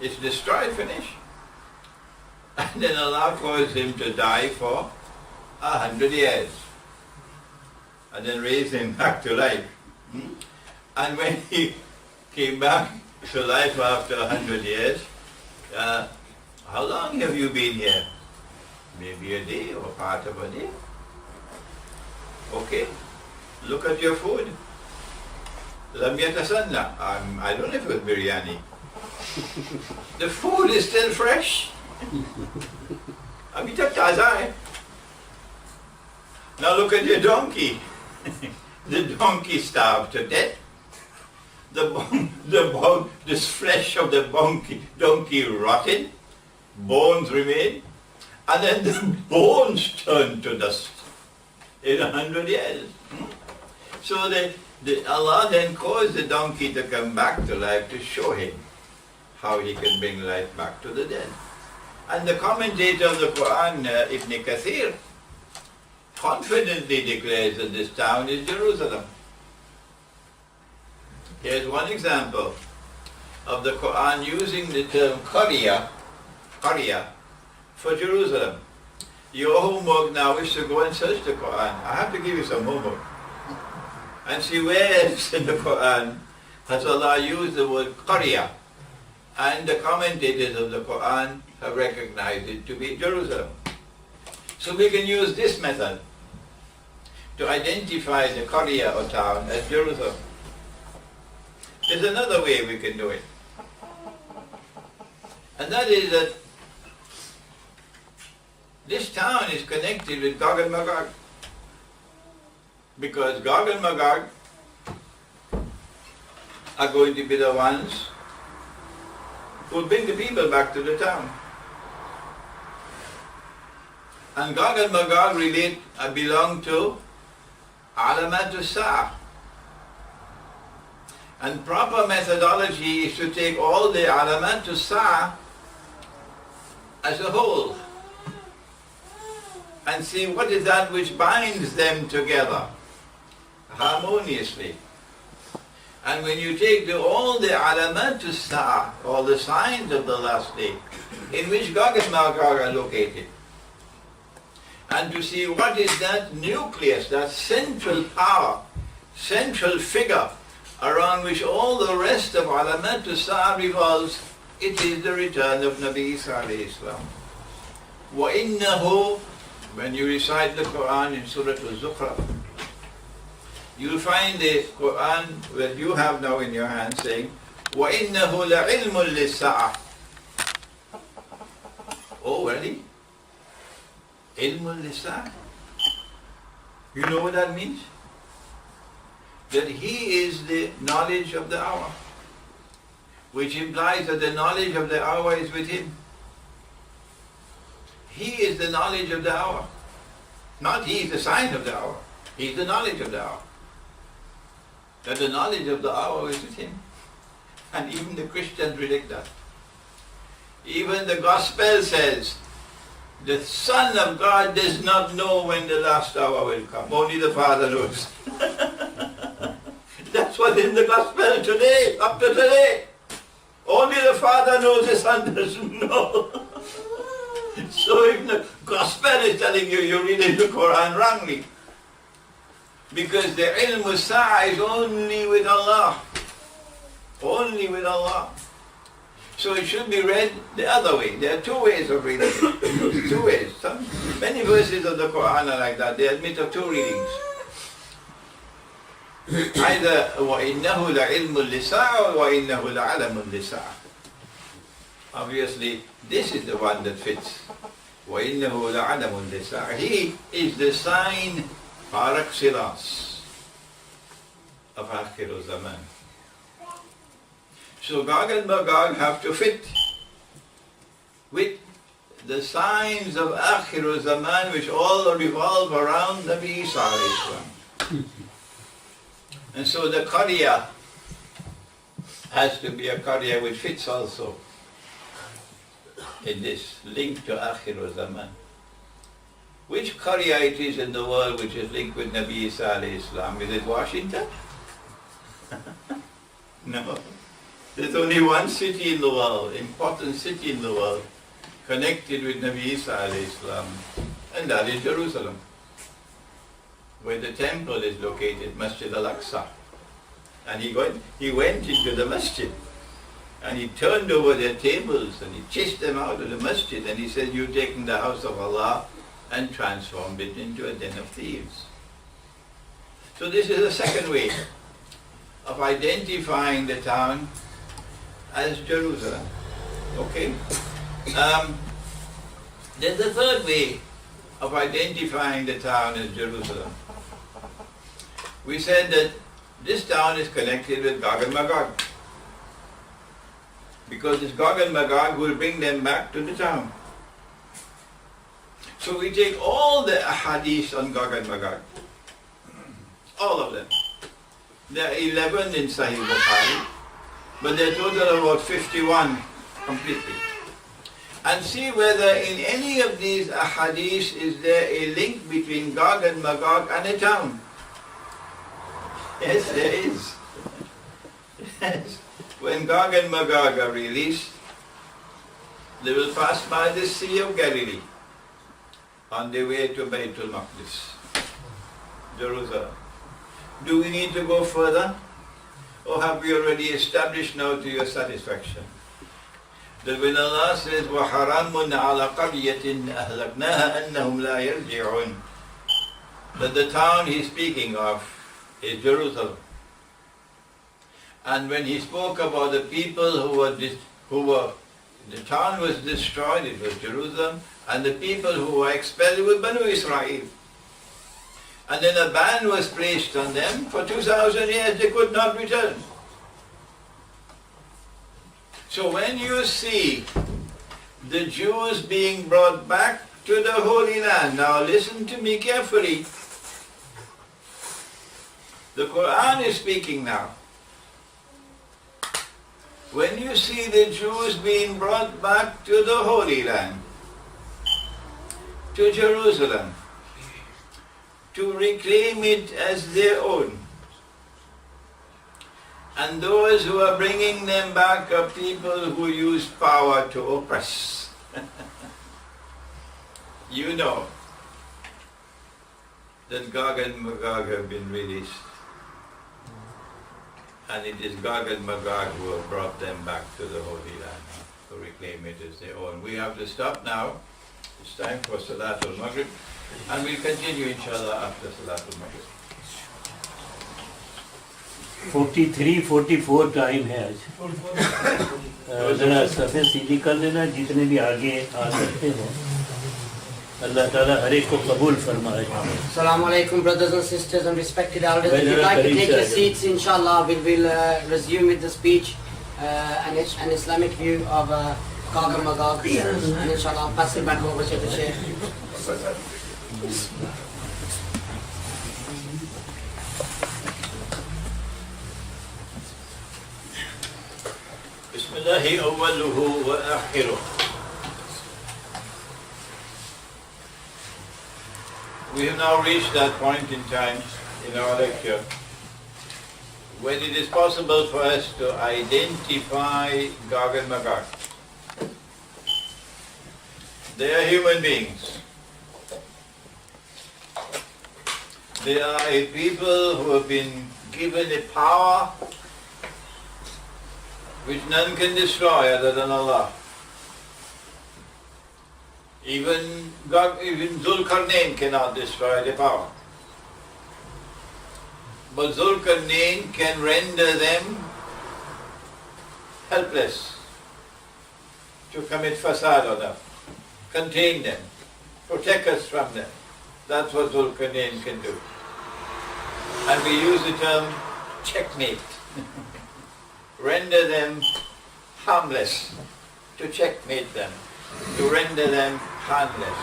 It's destroyed, finished. And then Allah caused him to die for 100 years. And then raised him back to life. And when he came back to life after 100 years, how long have you been here? Maybe a day or part of a day. Okay, look at your food. Lam yatasanna. I don't live with biryani. The food is still fresh. Abhi tak taza hai. Now look at your donkey. The donkey starved to death. This flesh of the donkey rotted, bones remain, and then the bones turned to dust in 100 years. So Allah then caused the donkey to come back to life to show him how he can bring life back to the dead. And the commentator of the Quran, Ibn Kathir, confidently declares that this town is Jerusalem. Here's one example of the Quran using the term qarya for Jerusalem. Your homework now is to go and search the Quran. I have to give you some homework. And see where else in the Quran has Allah used the word qarya. And the commentators of the Quran have recognized it to be Jerusalem. So we can use this method to identify the qarya or town as Jerusalem. There's another way we can do it. And that is that this town is connected with Gog and Magog. Because Gog and Magog are going to be the ones who will bring the people back to the town. And Gog and Magog belong to Alamat Sa'ah. And proper methodology is to take all the Alamat Sa'ah as a whole and see what is that which binds them together harmoniously. And when you take all the Alamat Sa'ah, all the signs of the last day, in which Gog and Magog are located, and to see what is that nucleus, that central power, central figure around which all the rest of alamat as-sa'a revolves. It is the return of Nabi Isa alayhi salam. وَإِنَّهُ, when you recite the Quran in Surah Al-Zukhruf, you'll find the Quran that you have now in your hand saying, وَإِنَّهُ لَعِلْمٌ لِلسَّاعَةِ. Oh, really? Ilmun lisan. You know what that means? That he is the knowledge of the hour, which implies that the knowledge of the hour is with him. He is the knowledge of the hour. Not he is the sign of the hour. He is the knowledge of the hour. That the knowledge of the hour is with him. And even the Christians predict that. Even the Gospel says, the Son of God does not know when the last hour will come. Only the Father knows. That's what's in the Gospel today, up to today. Only the Father knows, the Son doesn't know. So if the Gospel is telling you, you're reading the Quran wrongly. Because the ilm as-sa'a is only with Allah. Only with Allah. So it should be read the other way. There are two ways of reading it. Two ways. Many verses of the Quran are like that. They admit of two readings. Either وَإِنَّهُ لَعِلْمٌ لِلسَّاعَةِ وَإِنَّهُ لَعَلَمٌ لِلسَّاعَةِ. Obviously, this is the one that fits. وَإِنَّهُ لَعَلَمٌ لِلسَّاعَةِ. He is the sign par excellence of Akhir Zaman. So Gog and Magog have to fit with the signs of Akhir Zaman, which all revolve around Nabi Isa alayhi salam. And so the Qarya has to be a Qarya which fits also in this link to Akhir Zaman. Which Qarya it is in the world which is linked with Nabi Isa alayhi salam? Is it Washington? No. There's only one city in the world, important city in the world, connected with Nabi Isa alayhi salam, and that is Jerusalem, where the temple is located, Masjid al-Aqsa. And he went into the masjid, and he turned over their tables, and he chased them out of the masjid, and he said, you've taken the house of Allah and transformed it into a den of thieves. So this is the second way of identifying the town as Jerusalem. Okay? There's a third way of identifying the town as Jerusalem. We said that this town is connected with Gog and Magog, because it's Gog and Magog who will bring them back to the town. So we take all the ahadith on Gog and Magog, all of them. There are 11 in Sahih Bukhari, but there are total about 51 completely. And see whether in any of these ahadith is there a link between Gog and Magog and a town. Yes, there is. Yes. When Gog and Magog are released, they will pass by the Sea of Galilee on their way to Baytul Maqdis, Jerusalem. Do we need to go further? Or have we already established now to your satisfaction that when Allah says, وَحَرَامٌ عَلَى قَرْيَةٍ أَهْلَكْنَاهَا أَنَّهُمْ لَا يَرْجِعُونَ, that the town he's speaking of is Jerusalem. And when he spoke about the people the town was destroyed, it was Jerusalem, and the people who were expelled were Banu Israel. And then a ban was placed on them. For 2,000 years they could not return. So when you see the Jews being brought back to the Holy Land, now listen to me carefully. The Quran is speaking now. When you see the Jews being brought back to the Holy Land, to Jerusalem, to reclaim it as their own, and those who are bringing them back are people who use power to oppress. You know that Gog and Magog have been released. And it is Gog and Magog who have brought them back to the Holy Land to reclaim it as their own. We have to stop now. It's time for Salatul Maghrib. And we'll continue inshallah after Salatul Maghrib. 43-44 time है आज ज़रा सफ़े सीधी कर देना जितने भी आगे आ सकते हैं अल्लाह ताला हर एक को कबूल फरमाए Assalamu alaikum, brothers and sisters and respected elders. If you'd like to take your seats, inshallah, we will resume with the speech and an Islamic view of Gog and Magog. And inshallah, I'll pass it back over to the Shaykh. Bismillahi awwaluhu wa akhiruh. We have now reached that point in time in our lecture when it is possible for us to identify Gog and Magog. They are human beings. They are a people who have been given a power which none can destroy other than Allah. Even Zulkarnain cannot destroy the power. But Zulkarnain can render them helpless to commit fasad on them, contain them, protect us from them. That's what Zulkarnain can do. And we use the term checkmate. Render them harmless, to checkmate them, to render them harmless,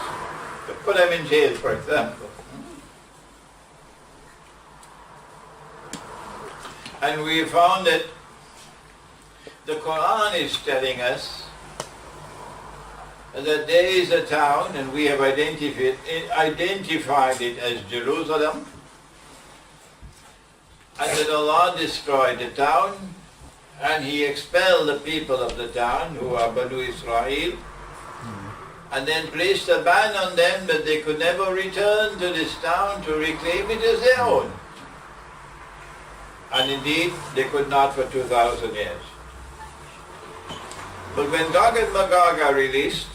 to put them in jail, for example. And we found that the Quran is telling us that there is a town, and we have identified it as Jerusalem, and that Allah destroyed the town, and He expelled the people of the town, who are Banu Israel, and then placed a ban on them that they could never return to this town to reclaim it as their own. And indeed, they could not for 2,000 years. But when Gog and Magog are released,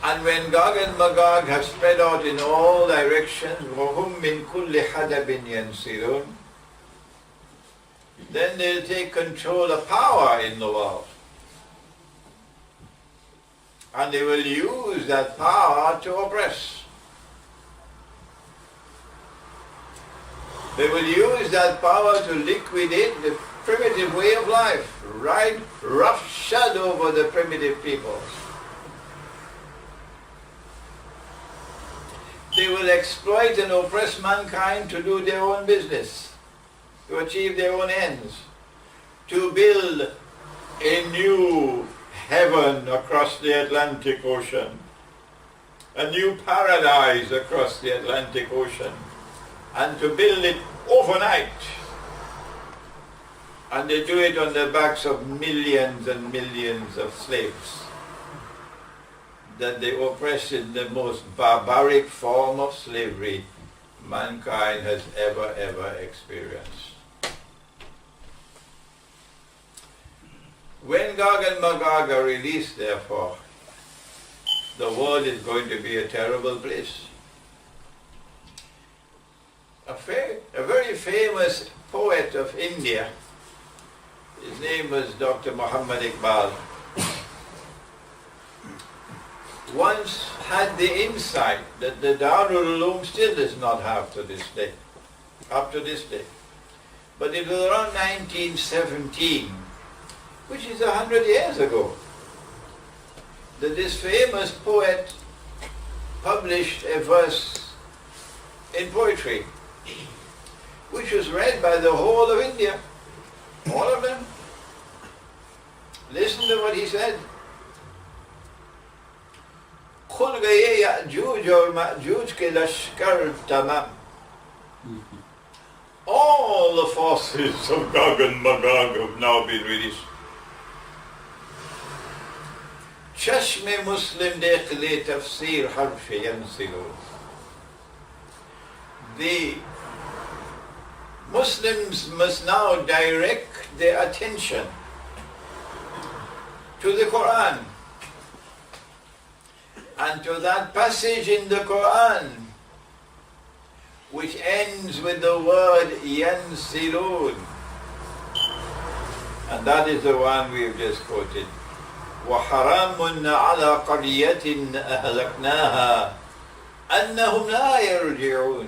and when Gog and Magog have spread out in all directions, وَهُمْ مِنْ كُلِّ حَدَبٍ يَنْسِلُونَ, then they'll take control of power in the world. And they will use that power to oppress. They will use that power to liquidate the primitive way of life, ride roughshod over the primitive peoples. They will exploit and oppress mankind to do their own business, to achieve their own ends, to build a new heaven across the Atlantic Ocean, a new paradise across the Atlantic Ocean, and to build it overnight. And they do it on the backs of millions and millions of slaves that they oppress in the most barbaric form of slavery mankind has ever experienced. When Gog and Magog are released, therefore, the world is going to be a terrible place. A very famous poet of India, his name was Dr. Muhammad Iqbal, once had the insight that the Darul Uloom still does not have to this day, up to this day. But it was around 1917, which is 100 years ago, that this famous poet published a verse in poetry, which was read by the whole of India, all of them. Listen to what he said. खुल गए याजूज और माजूज के लश्कर तमाम. All the forces of Gog and Magog have now been released. चश्मे मुस्लिम देख ले तफसीर हर्फ यंसिलो. the Muslims must now direct their attention to the Quran and to that passage in the Quran which ends with the word yansirun, and that is the one we've just quoted. وَحَرَامٌ عَلَى قَرْيَةٍ أَهْلَكْنَاهَا أَنَّهُمْ لَا يَرْجِعُونَ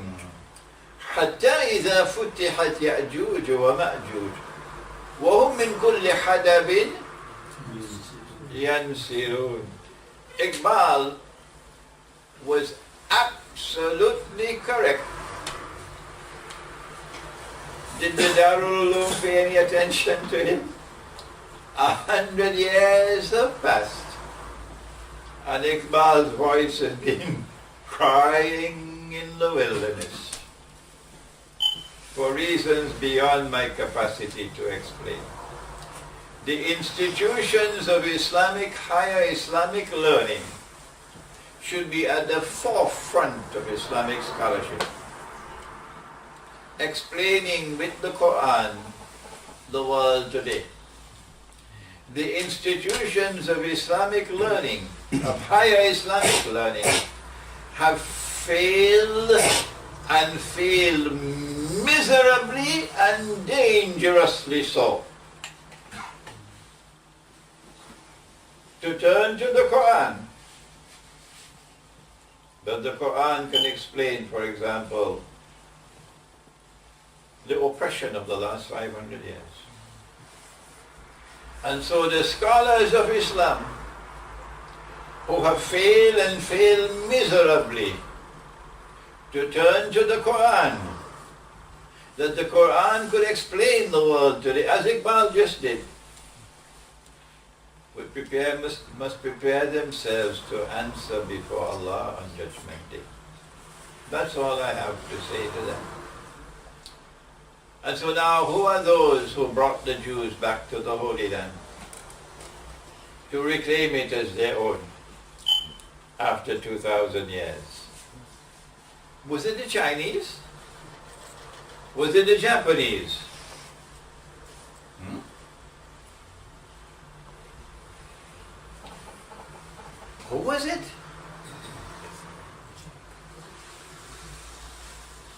حَتَّى إِذَا فُتِحَتْ يَأْجُوجُ وَمَأْجُوجُ وَهُمْ مِنْ كُلِّ حَدَبٍ يَنْسِلُونَ. Iqbal was absolutely correct. Did the Darul Uloom pay any attention to him? 100 years have passed, and Iqbal's voice has been crying in the wilderness for reasons beyond my capacity to explain. The institutions of higher Islamic learning should be at the forefront of Islamic scholarship, explaining with the Quran the world today. The institutions of Islamic learning, of higher Islamic learning, have failed and failed miserably and dangerously so. To turn to the Quran, that the Quran can explain, for example, the oppression of the last 500 years. And so the scholars of Islam who have failed and failed miserably to turn to the Quran, that the Quran could explain the world today, as Iqbal just did, must prepare themselves to answer before Allah on Judgment Day. That's all I have to say to them. And so now, who are those who brought the Jews back to the Holy Land to reclaim it as their own after 2,000 years? Was it the Chinese? Was it the Japanese? Who was it?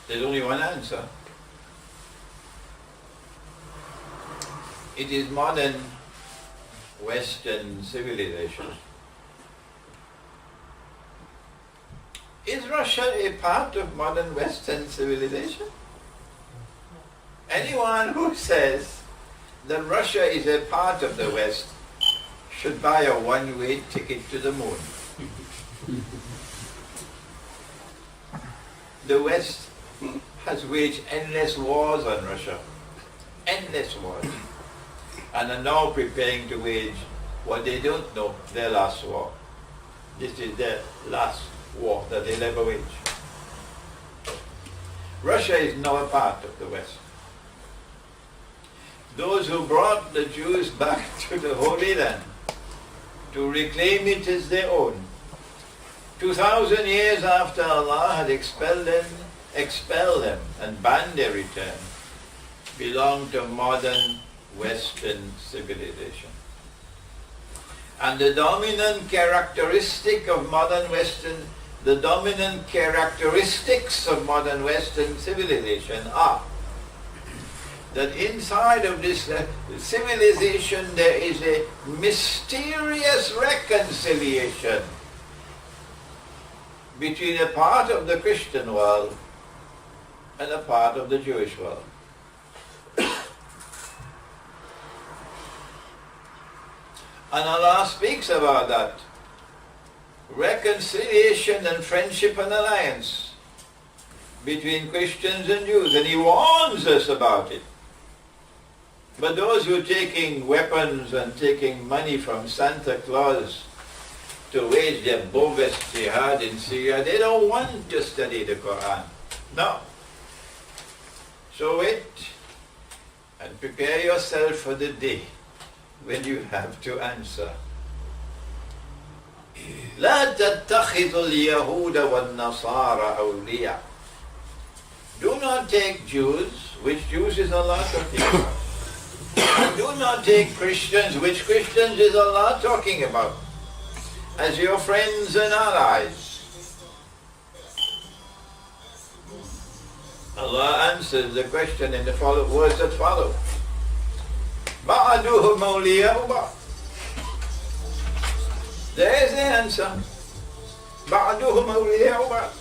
There's only one answer. It is modern Western civilization. Is Russia a part of modern Western civilization? Anyone who says that Russia is a part of the West should buy a one-way ticket to the moon. The West has waged endless wars on Russia. Endless wars. And are now preparing to wage what they don't know, their last war. This is their last war that they'll ever wage. Russia is now a part of the West. Those who brought the Jews back to the Holy Land to reclaim it as their own, 2,000 years after Allah had expelled them and banned their return, belong to modern Western civilization. And the dominant characteristic of modern Western, the dominant characteristics of modern Western civilization are that inside of this civilization there is a mysterious reconciliation between a part of the Christian world and a part of the Jewish world. And Allah speaks about that. Reconciliation and friendship and alliance between Christians and Jews. And He warns us about it. But those who are taking weapons and taking money from Santa Claus to wage their bogus jihad in Syria, they don't want to study the Quran. No. So wait and prepare yourself for the day when you have to answer. لا تتخذوا اليهود والنصارى أولياء Do not take Jews, which Jews is Allah talking about. And do not take Christians, which Christians is Allah talking about, as your friends and allies. Allah answers the question in the words that follow. Ba'aduhum awliya'u ba'd. There is the answer. Ba'aduhum awliya'u ba'd.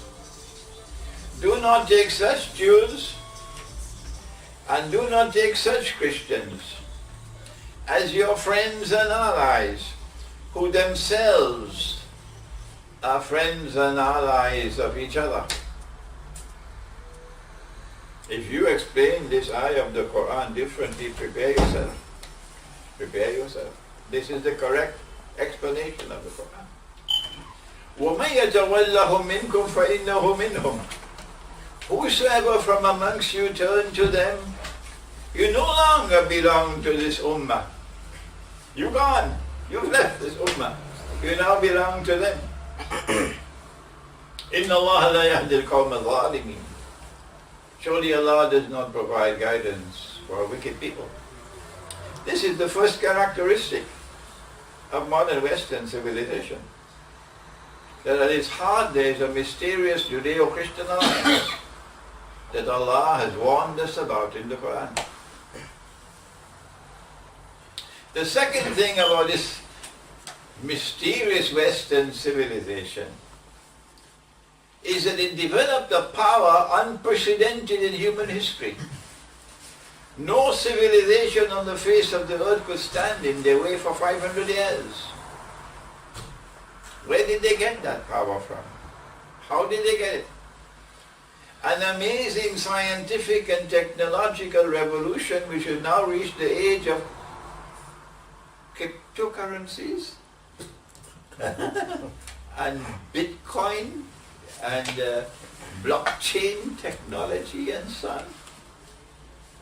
Do not take such Jews and do not take such Christians as your friends and allies, who themselves are friends and allies of each other. If you explain this ayah of the Quran differently, prepare yourself. Prepare yourself. This is the correct explanation of the Quran. وَمَنْ يَتَوَلَّهُمْ مِنْكُمْ فَإِنَّهُ مِنْهُمْ. Whosoever from amongst you turn to them, you no longer belong to this ummah. You're gone. You've left this ummah. You now belong to them. إِنَّ اللَّهَ لَا يَهْدِي الْقَوْمَ الظَّالِمِينَ. Surely Allah does not provide guidance for wicked people. This is the first characteristic of modern Western civilization. That at its heart there is a mysterious Judeo-Christian alliance that Allah has warned us about in the Quran. The second thing about this mysterious Western civilization is that it developed a power unprecedented in human history. No civilization on the face of the earth could stand in their way for 500 years. Where did they get that power from? How did they get it? An amazing scientific and technological revolution which has now reached the age of cryptocurrencies and Bitcoin and blockchain technology and so on.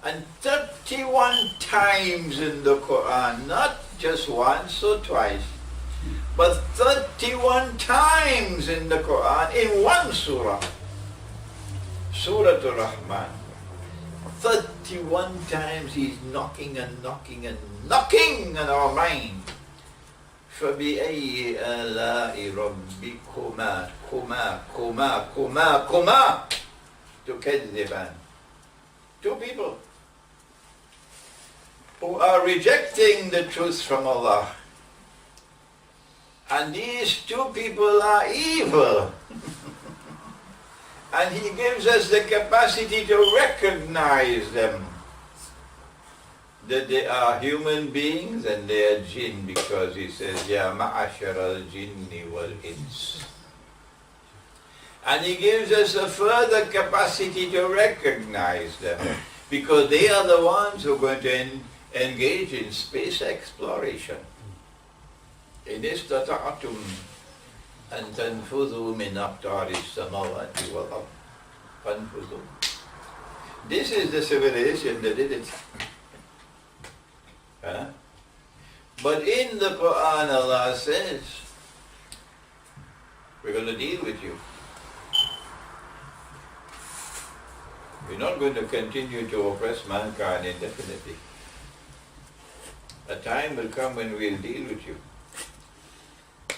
And 31 times in the Quran, not just once or twice, but 31 times in the Quran, in one surah, Surah Ar-Rahman. 31 times he's knocking and knocking and knocking on our mind. فَبِأَيِّ آلَاءِ رَبِّكُمَا كُمَا تُكَذِّبَانِ. Two people who are rejecting the truth from Allah. And these two people are evil. And He gives us the capacity to recognize them. That they are human beings and they are jinn, because He says, Ya ma'ashar al-jinni wal-ins. And He gives us a further capacity to recognize them, because they are the ones who are going to engage in space exploration. إِنِ اسْتَطَعْتُمْ أَن تَنْفُذُوا مِنْ أَقْطَارِ السَّمَاوَاتِ وَالْأَرْضِ فَانْفُذُوا. This is the civilization that did it. But in the Quran Allah says, we're going to deal with you. We're not going to continue to oppress mankind indefinitely. A time will come when we'll deal with you.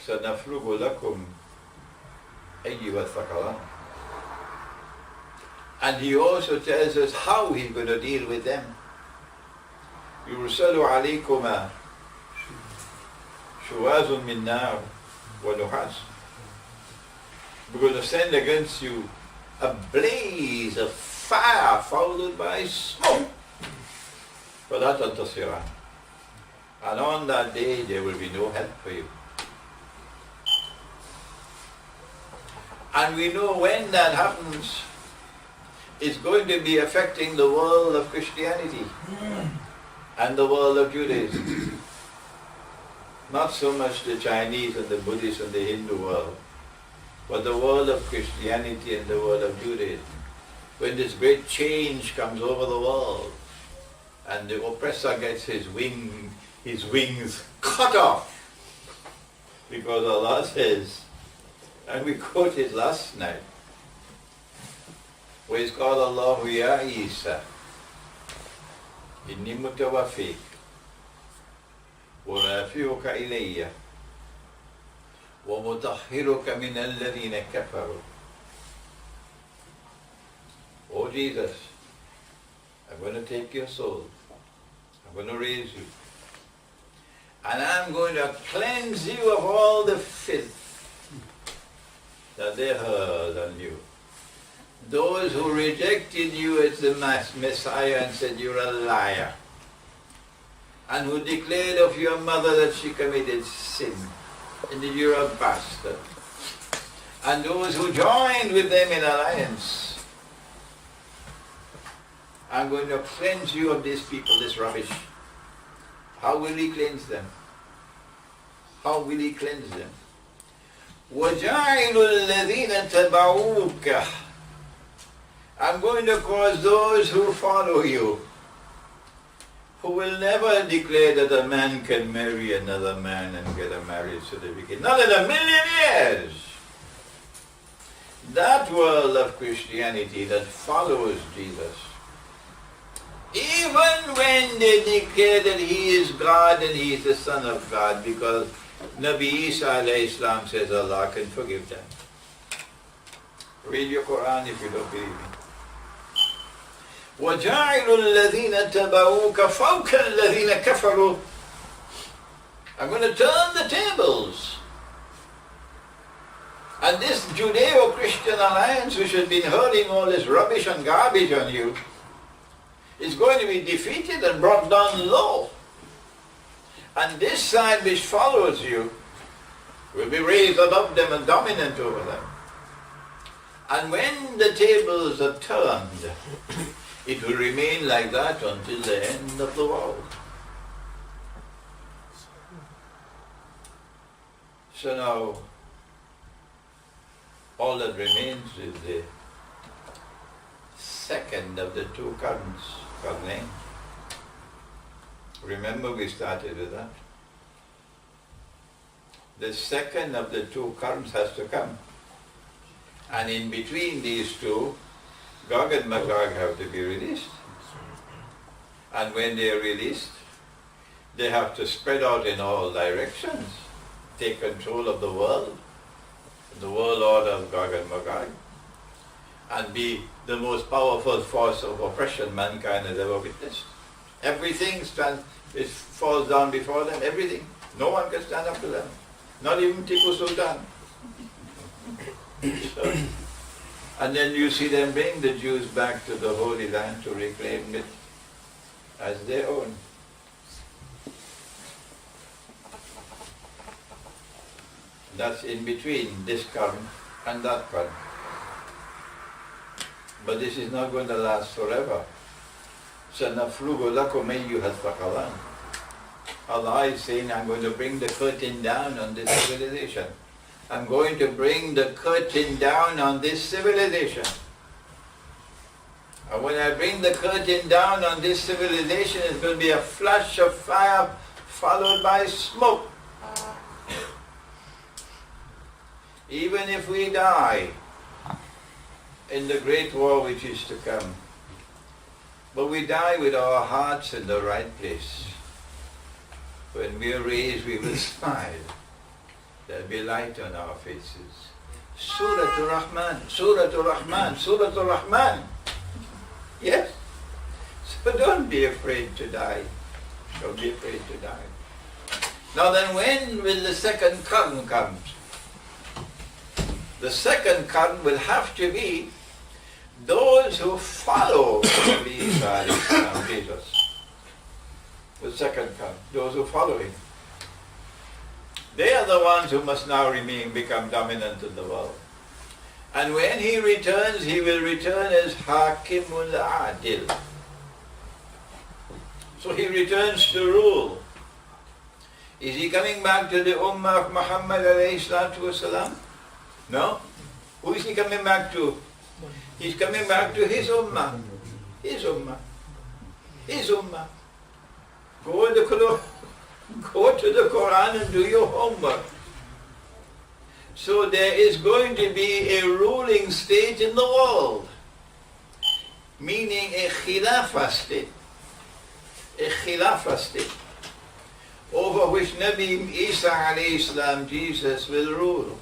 سَنَفْرُغُ لَكُمْ أَيُّهَا الثَّقَلَانِ. And He also tells us how He's going to deal with them. يُرْسَلُ عَلَيْكُمَا شُوَازٌ مِّن نَارٍ وَنُحَاسٌ. We're going to send against you a blaze of fire followed by smoke. فَلَا تَنْتَصِرَانِ. And on that day there will be no help for you. And we know when that happens, it's going to be affecting the world of Christianity and the world of Judaism. Not so much the Chinese and the Buddhist and the Hindu world, but the world of Christianity and the world of Judaism. When this great change comes over the world and the oppressor gets his wings cut off, because Allah says, and we quoted last night, وإذ قال الله يا عيسى إني متوفيك ورافعك إلي ومطهرك من الذين كفروا. Oh Jesus, I'm going to take your soul. I'm going to raise you. And I'm going to cleanse you of all the filth that they heard on you. Those who rejected you as the Messiah and said you're a liar, and who declared of your mother that she committed sin, and that you're a bastard, and those who joined with them in alliance, I'm going to cleanse you of these people, this rubbish. How will he cleanse them? How will he cleanse them? وَجَعِلُ الَّذِينَ تَبَعُوكَ, I'm going to cause those who follow you, who will never declare that a man can marry another man and get a marriage certificate. Not in a million years. That world of Christianity that follows Jesus, even when they declare that he is God and he is the Son of God, because Nabi Isa alayhi salam says Allah can forgive them. Read your Quran if you don't believe me. وَجَعِلُ الَّذِينَ تَبَعُوكَ فَوْقَ الَّذِينَ كَفَرُوا, I'm going to turn the tables. And this Judeo-Christian alliance which has been hurling all this rubbish and garbage on you is going to be defeated and brought down low. And this side which follows you will be raised above them and dominant over them. And when the tables are turned, it will remain like that until the end of the world. So now, all that remains is the second of the two currents, Karnain. Remember we started with that. The second of the two currents has to come. And in between these two, Gog and Magog have to be released. And when they are released, they have to spread out in all directions, take control of the world order of Gog and Magog, and be the most powerful force of oppression mankind has ever witnessed. Everything falls down before them, everything. No one can stand up to them, not even Tipu Sultan. So, and then you see them bring the Jews back to the Holy Land to reclaim it as their own. That's in between this current and that current. But this is not going to last forever. سَنَفْرُغُ لَكُمْ أَيُّهَا الثَّقَلَانِ. Allah is saying, I'm going to bring the curtain down on this civilization. I'm going to bring the curtain down on this civilization. And when I bring the curtain down on this civilization, it's going to be a flash of fire followed by smoke. Even if we die in the great war which is to come, but we die with our hearts in the right place. When we are raised, we will smile. There'll be light on our faces. Suratul Rahman, Suratul Rahman, Suratul Rahman. Yes? So don't be afraid to die. Don't be afraid to die. Now then, when will the second current come? The second current will have to be those who follow Jesus. The second current, those who follow him. They are the ones who must now become dominant in the world. And when he returns, he will return as Hakimul Adil. So he returns to rule. Is he coming back to the Ummah of Muhammad alayhi salatu wasalam? No. Who is he coming back to? He's coming back to his Ummah. His Ummah. His Ummah. Go to the Quran and do your homework. So there is going to be a ruling state in the world. meaning a khilafah state. A khilafah state, over which Nabi Isa alayhi salam, Jesus, will rule.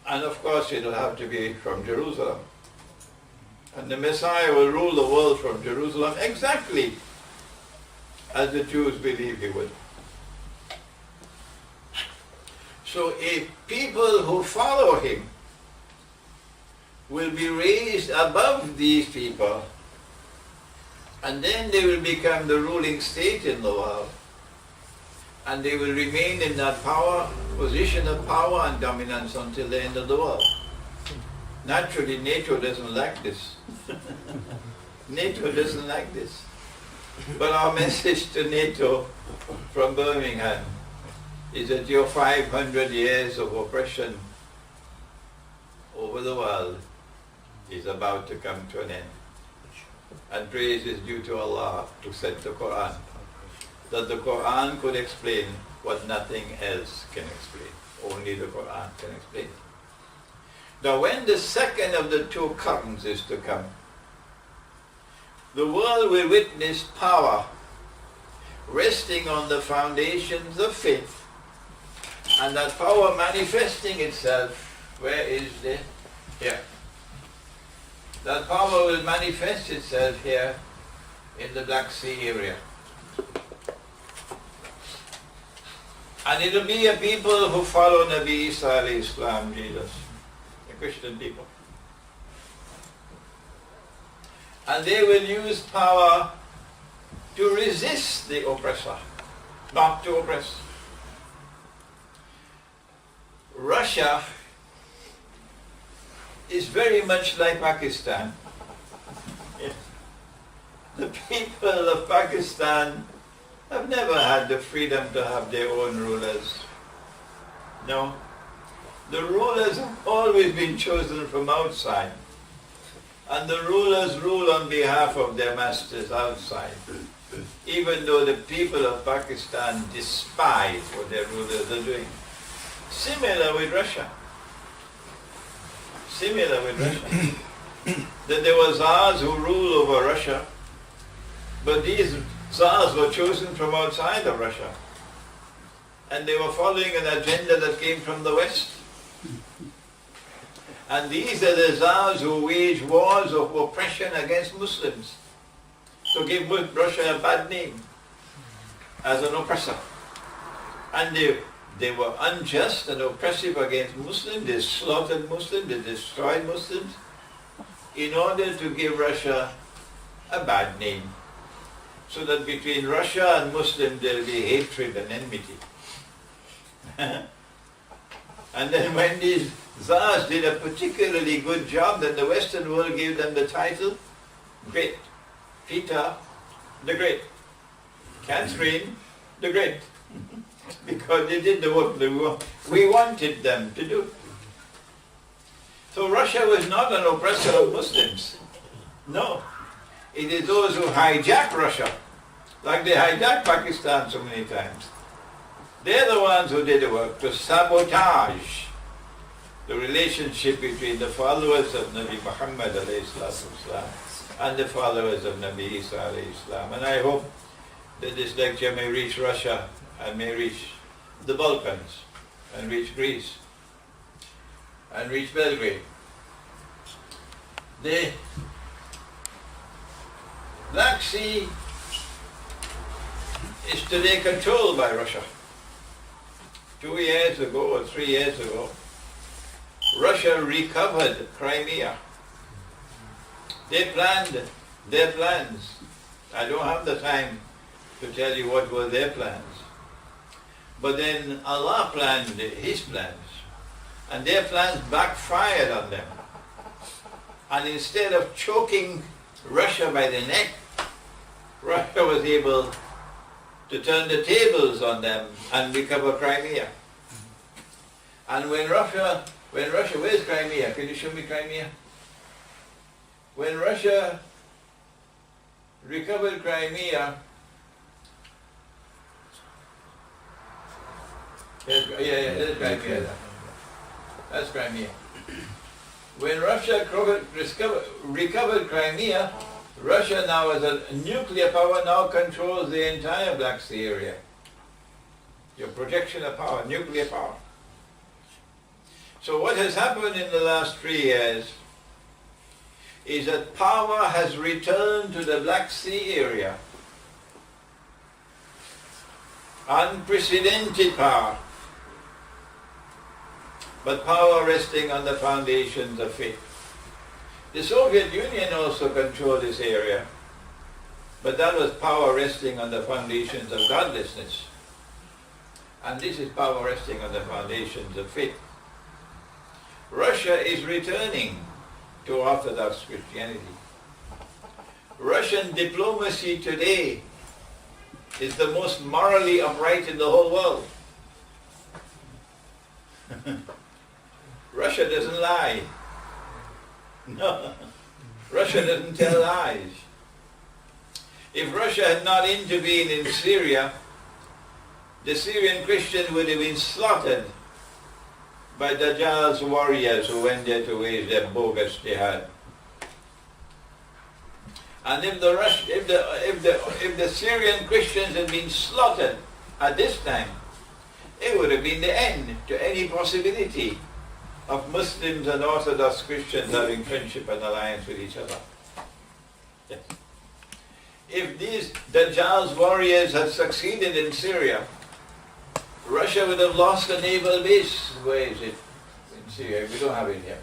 And of course it will have to be from Jerusalem. And the Messiah will rule the world from Jerusalem exactly as the Jews believe he would. So a people who follow him will be raised above these people, and then they will become the ruling state in the world. And they will remain in that position of power and dominance until the end of the world. Naturally, NATO doesn't like this. NATO doesn't like this. But our message to NATO from Birmingham is that your 500 years of oppression over the world is about to come to an end. And praise is due to Allah who sent the Quran. That the Quran could explain what nothing else can explain. Only the Quran can explain. Now when the second of the two curtains is to come, the world will witness power resting on the foundations of faith, and that power manifesting itself, where is it? Here. That power will manifest itself here in the Black Sea area. And it will be a people who follow Nabi Isa alayhi salam, Jesus, the Christian people. And they will use power to resist the oppressor, not to oppress. Russia is very much like Pakistan. The people of Pakistan have never had the freedom to have their own rulers. No. The rulers have always been chosen from outside. And the rulers rule on behalf of their masters outside. Even though the people of Pakistan despise what their rulers are doing. Similar with Russia. Similar with Russia. That there were Tsars who ruled over Russia, but these Tsars were chosen from outside of Russia. And they were following an agenda that came from the West. And these are the Tsars who wage wars of oppression against Muslims to give Russia a bad name as an oppressor. And they were unjust and oppressive against Muslims. They slaughtered Muslims, they destroyed Muslims in order to give Russia a bad name. So that between Russia and Muslims there will be hatred and enmity. And then when these Tsars did a particularly good job, then the Western world gave them the title Great. Peter the Great. Catherine the Great. Because they did the work we wanted them to do. So Russia was not an oppressor of Muslims. No. It is those who hijack Russia, like they hijacked Pakistan so many times. They're the ones who did the work to sabotage the relationship between the followers of Nabi Muhammad and the followers of Nabi Isa. And I hope that this lecture may reach Russia and may reach the Balkans and reach Greece and reach Belgrade. The Black Sea is today controlled by Russia. 2 years ago or 3 years ago, Russia recovered Crimea. They planned their plans. I don't have the time to tell you what were their plans. But then Allah planned His plans. And their plans backfired on them. And instead of choking Russia by the neck, Russia was able to turn the tables on them and recover Crimea. And when Russia, where's Crimea? Can you show me Crimea? When Russia recovered Crimea, there's Crimea. That's Crimea. When Russia recovered Crimea, Russia now as a nuclear power now controls the entire Black Sea area. Your projection of power, nuclear power. So what has happened in the last 3 years is that power has returned to the Black Sea area. Unprecedented power. But power resting on the foundations of faith. The Soviet Union also controlled this area, but that was power resting on the foundations of godlessness. And this is power resting on the foundations of faith. Russia is returning to Orthodox Christianity. Russian diplomacy today is the most morally upright in the whole world. Russia doesn't lie. No, Russia doesn't tell lies. If Russia had not intervened in Syria, the Syrian Christians would have been slaughtered by Dajjal's warriors who went there to wage their bogus jihad. And if the Syrian Christians had been slaughtered at this time, it would have been the end to any possibility of Muslims and Orthodox Christians having friendship and alliance with each other. Yes. If these Dajjal's warriors had succeeded in Syria, Russia would have lost a naval base. Where is it? In Syria. We don't have it here.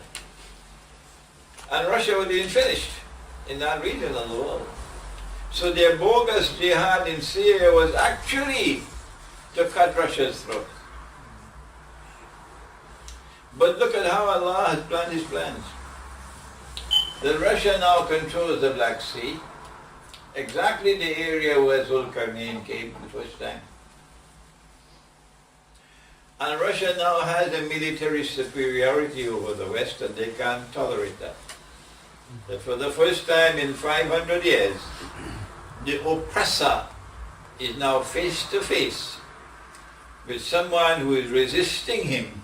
And Russia would have been finished in that region of the world. So their bogus jihad in Syria was actually to cut Russia's throat. But look at how Allah has planned His plans. That Russia now controls the Black Sea, exactly the area where Zulkarnain came the first time. And Russia now has a military superiority over the West, and they can't tolerate that. That for the first time in 500 years, the oppressor is now face to face with someone who is resisting him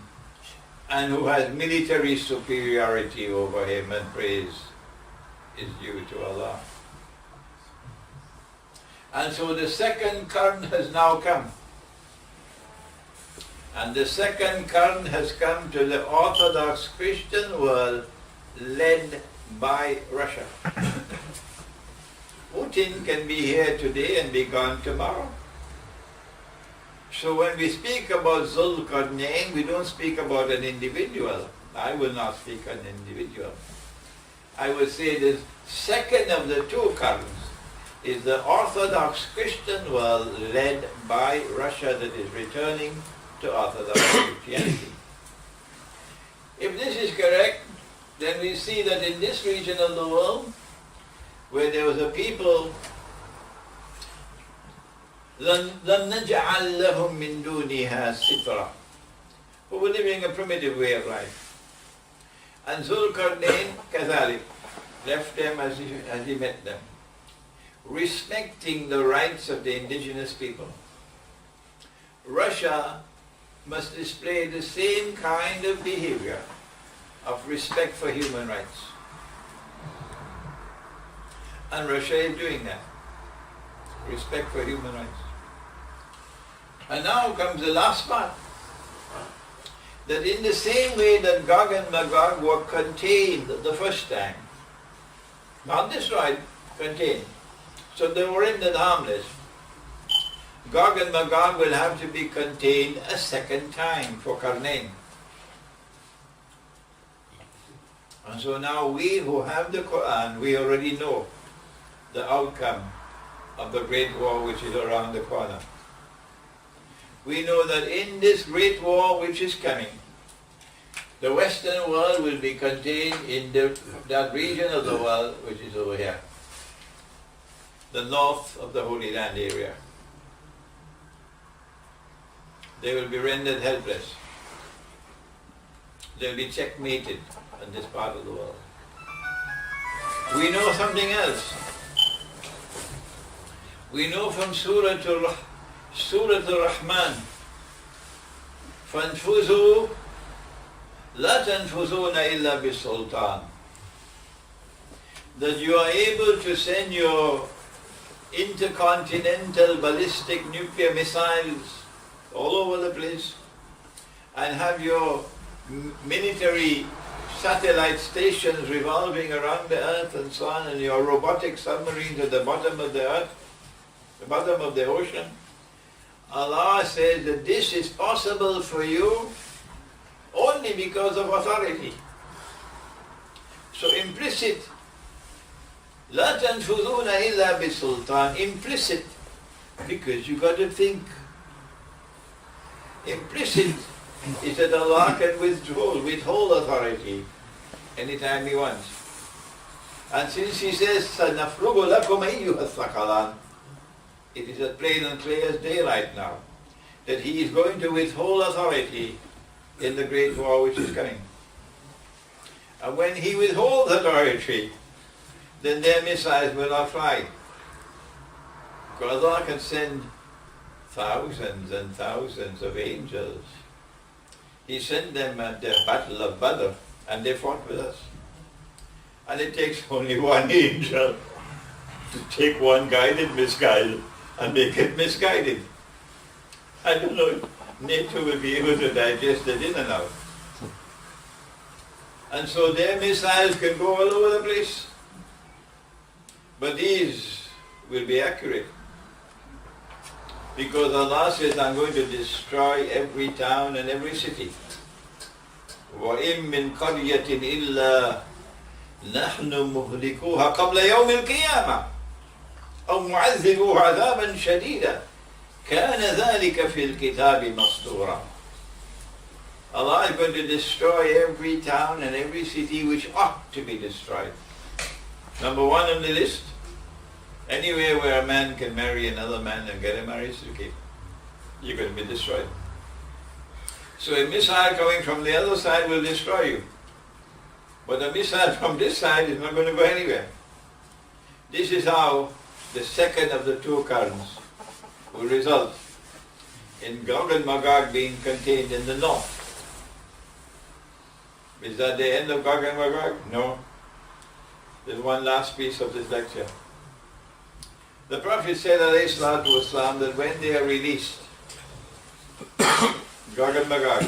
and who has military superiority over him, and praise is due to Allah. And so the second current has now come. And the second current has come to the Orthodox Christian world led by Russia. Putin can be here today and be gone tomorrow. So when we speak about Zulkarnain, we don't speak about an individual. I will not speak an individual. I will say the second of the two currents is the Orthodox Christian world led by Russia that is returning to Orthodox Christianity. If this is correct, then we see that in this region of the world, where there was a people لَنْ نَجْعَلْ لَهُمْ مِنْ دُونِهَا سِتْرًا, who were living a primitive way of life. And Zulkarnain, كذلك, left them as he met them, respecting the rights of the indigenous people. Russia must display the same kind of behavior of respect for human rights. And Russia is doing that. Respect for human rights. And now comes the last part. That in the same way that Gog and Magog were contained the first time, not destroyed, contained, so they were rendered harmless, Gog and Magog will have to be contained a second time for Karnain. And so now we who have the Quran, we already know the outcome of the great war which is around the corner. We know that in this great war which is coming, the Western world will be contained in that region of the world which is over here, the north of the Holy Land area. They will be rendered helpless. They will be checkmated in this part of the world. We know something else. We know from Surah Al-Rahman, فَانْفُذُوا لا تنفذون إلا بالسلطان. That you are able to send your intercontinental ballistic nuclear missiles all over the place and have your military satellite stations revolving around the earth and so on, and your robotic submarines at the bottom of the earth, the bottom of the ocean. Allah says that this is possible for you only because of authority. So implicit, لا تنفذون إلا بالسلطان, implicit, because you got to think. Implicit is that Allah can withhold authority anytime He wants. And since He says, سَنَفْرُغُ لَكُمْ أَيُّهَا الثَّقَلَانِ, it is as plain and clear as daylight now, that He is going to withhold authority in the great war which is coming. And when He withholds authority, then their missiles will not fly. Because Allah can send thousands and thousands of angels. He sent them at the Battle of Badr, and they fought with us. And it takes only one angel to take one guided missile and make it misguided. I don't know if nature will be able to digest it in and out. And so their missiles can go all over the place. But these will be accurate. Because Allah says, I'm going to destroy every town and every city. وَإِن مِّن قَرْيَةٍ إِلَّا نَحْنُ مُهْلِكُوهَا قَبْلَ يَوْمِ الْقِيَامَةِ أَوْ مُعَذِّبُوهَا عَذَابًا شَدِيدًا كَانَ ذَلِكَ فِي الْكِتَابِ مَسْطُورًا. Allah is going to destroy every town and every city which ought to be destroyed. Number one on the list, anywhere where a man can marry another man and get a marriage certificate, you're going to be destroyed. So a missile coming from the other side will destroy you. But a missile from this side is not going to go anywhere. This is how the second of the two currents will result in Gog and Magog being contained in the north. Is that the end of Gog and Magog? No. There's one last piece of this lecture. The Prophet said, alayhi salatu wasalam, that when they are released, Gog and Magog,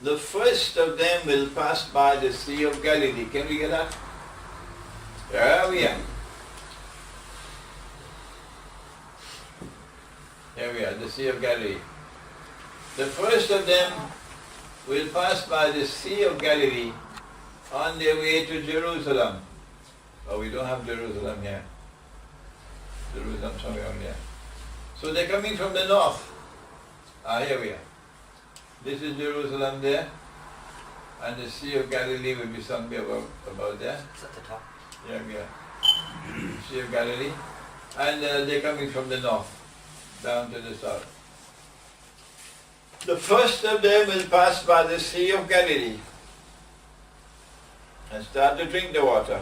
the first of them will pass by the Sea of Galilee. Can we get that? There we are. Here we are, the Sea of Galilee. The first of them will pass by the Sea of Galilee on their way to Jerusalem. Oh, we don't have Jerusalem here. Jerusalem somewhere on there. So they're coming from the north. Here we are. This is Jerusalem there. And the Sea of Galilee will be somewhere about there. It's at the top. Here we are. Sea of Galilee. And they're coming from the north, down to the south. The first of them will pass by the Sea of Galilee and start to drink the water.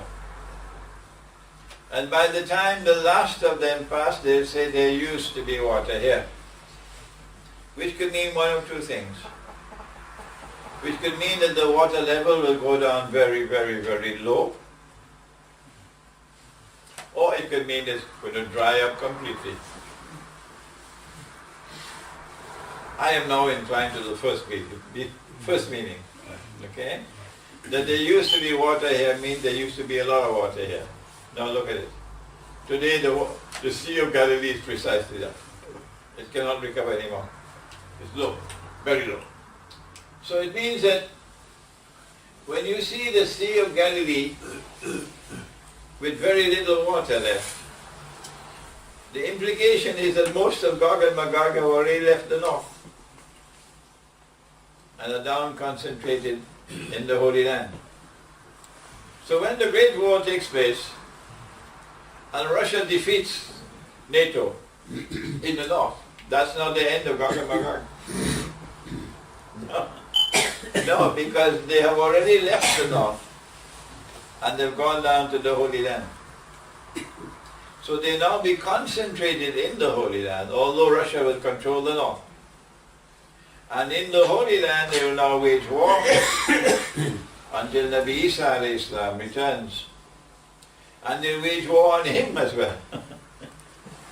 And by the time the last of them pass, they'll say there used to be water here. Which could mean one of two things. Which could mean that the water level will go down very, very, very low. Or it could mean it's going to dry up completely. I am now inclined to the first meaning. Okay? That there used to be water here means there used to be a lot of water here. Now look at it. Today the Sea of Galilee is precisely that. It cannot recover anymore. It's low, very low. So it means that when you see the Sea of Galilee with very little water left, the implication is that most of Gog and Magog have already left the north and are down concentrated in the Holy Land. So when the Great War takes place and Russia defeats NATO in the north, that's not the end of Gog and Magog. No, because they have already left the north and they've gone down to the Holy Land. So they now be concentrated in the Holy Land, although Russia will control the north. And in the Holy Land they will now wage war until Nabi Isa alayhi salam returns. And they'll wage war on him as well.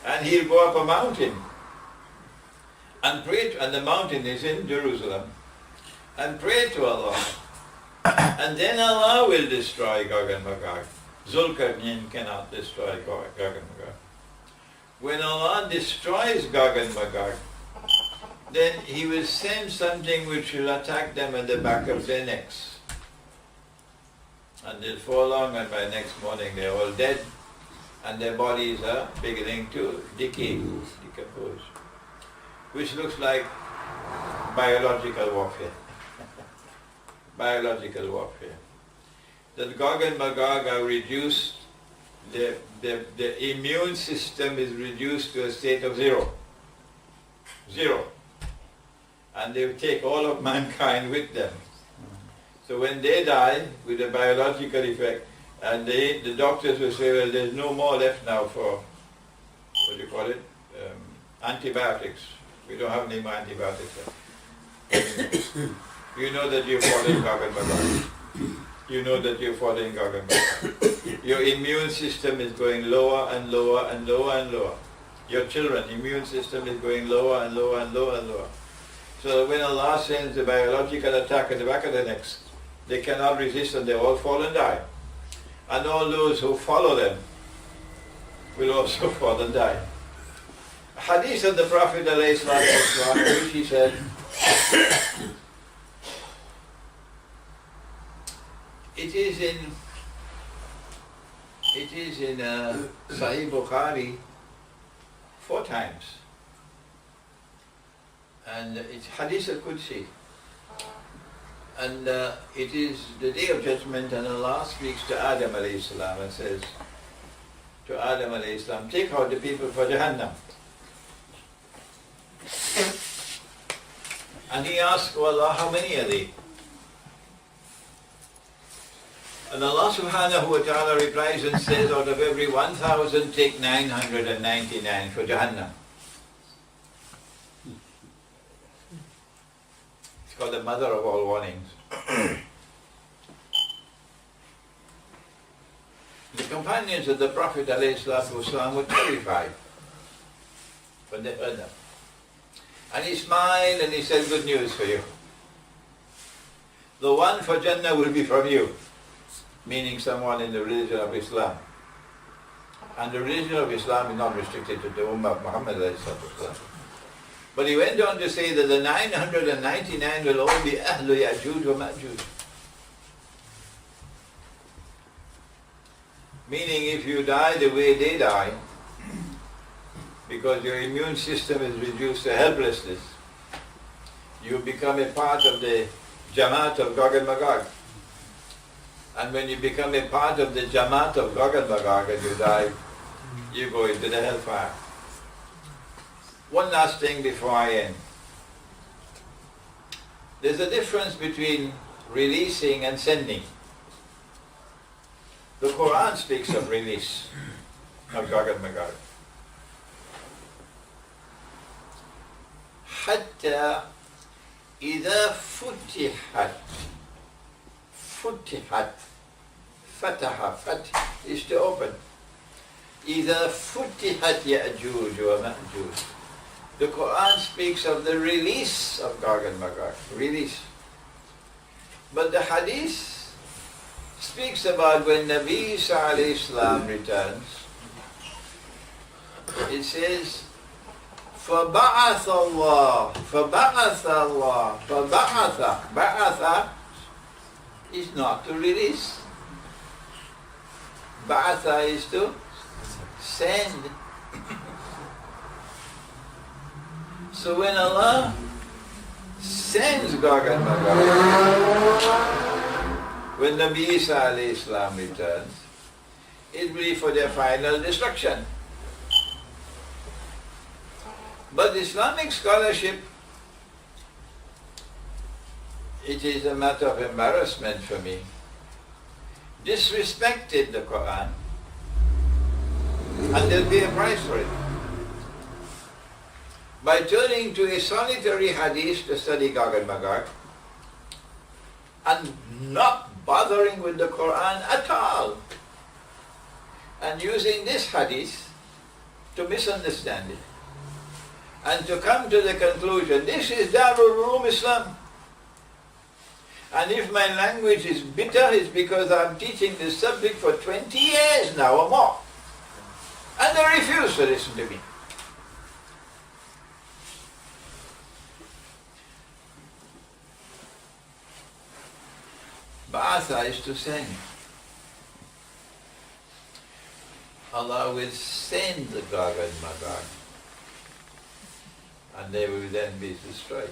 And he'll go up a mountain and pray and the mountain is in Jerusalem, and pray to Allah. And then Allah will destroy Gog and Magog. Zulkarnain cannot destroy Gog and Magog. When Allah destroys Gog and Magog, then He will send something which will attack them at the back of their necks. And they'll fall long, and by next morning they're all dead, and their bodies are beginning to decompose, which looks like biological warfare. Biological warfare. That Gog and Magog are reduced, the immune system is reduced to a state of zero. Zero. And they will take all of mankind with them. So when they die with a biological effect, and the doctors will say, well, there's no more left now for, what do you call it, antibiotics. We don't have any more antibiotics left. You know that you're following Gog and Magog. You know that you're following Gog and Magog. Your immune system is going lower and lower and lower and lower. Your children's immune system is going lower and lower and lower and lower. So when Allah sends the biological attack at the back of their necks, they cannot resist and they all fall and die. And all those who follow them will also fall and die. Hadith of the Prophet ﷺ, which he said, it is in Sahih Bukhari 4 times, and it's Hadith al-Qudsi, and it is the Day of Judgment, and Allah speaks to Adam alayhi salam and says to Adam alayhi salam, take out the people for Jahannam. And he asks, oh Allah, how many are they? And Allah subhanahu wa ta'ala replies and says, out of every 1,000, take 999 for Jahannam. It's called the mother of all warnings. The companions of the Prophet ﷺ were terrified when they heard them. And he smiled and he said, good news for you. The one for Jannah will be from you. Meaning someone in the religion of Islam. And the religion of Islam is not restricted to the Ummah of Muhammad. But he went on to say that the 999 will all be Ahlu Ya'juj wa Ma'juj. Meaning if you die the way they die, because your immune system is reduced to helplessness, you become a part of the Jamaat of Gog and Magog. And when you become a part of the Jamaat of Gog and Magog and you die, you go into the hellfire. One last thing before I end. There's a difference between releasing and sending. The Quran speaks of release of Gog and Magog. حتى إذا فتحت فتح is to open. إذا فتحت يأجوج ومأجوج. The Quran speaks of the release of Gog and Magog. Release. But the Hadith speaks about when Nabi Isa alayhi salam returns. It says, فَبَعَثَ بعث is not to release. Ba'atha is to send. So when Allah sends Gog and Magog, when Nabi Isa alayhi salam returns, it will be for their final destruction. But Islamic scholarship, it is a matter of embarrassment for me, disrespected the Quran, and there'll be a price for it. by turning to a solitary hadith to study Gog and Magog and not bothering with the Quran at all, and using this hadith to misunderstand it and to come to the conclusion, this is Darul Ulum Islam. And if my language is bitter, it's because I'm teaching this subject for 20 years now or more. And they refuse to listen to me. Ba'atha is to send. Allah will send the Gog and Magog, and they will then be destroyed.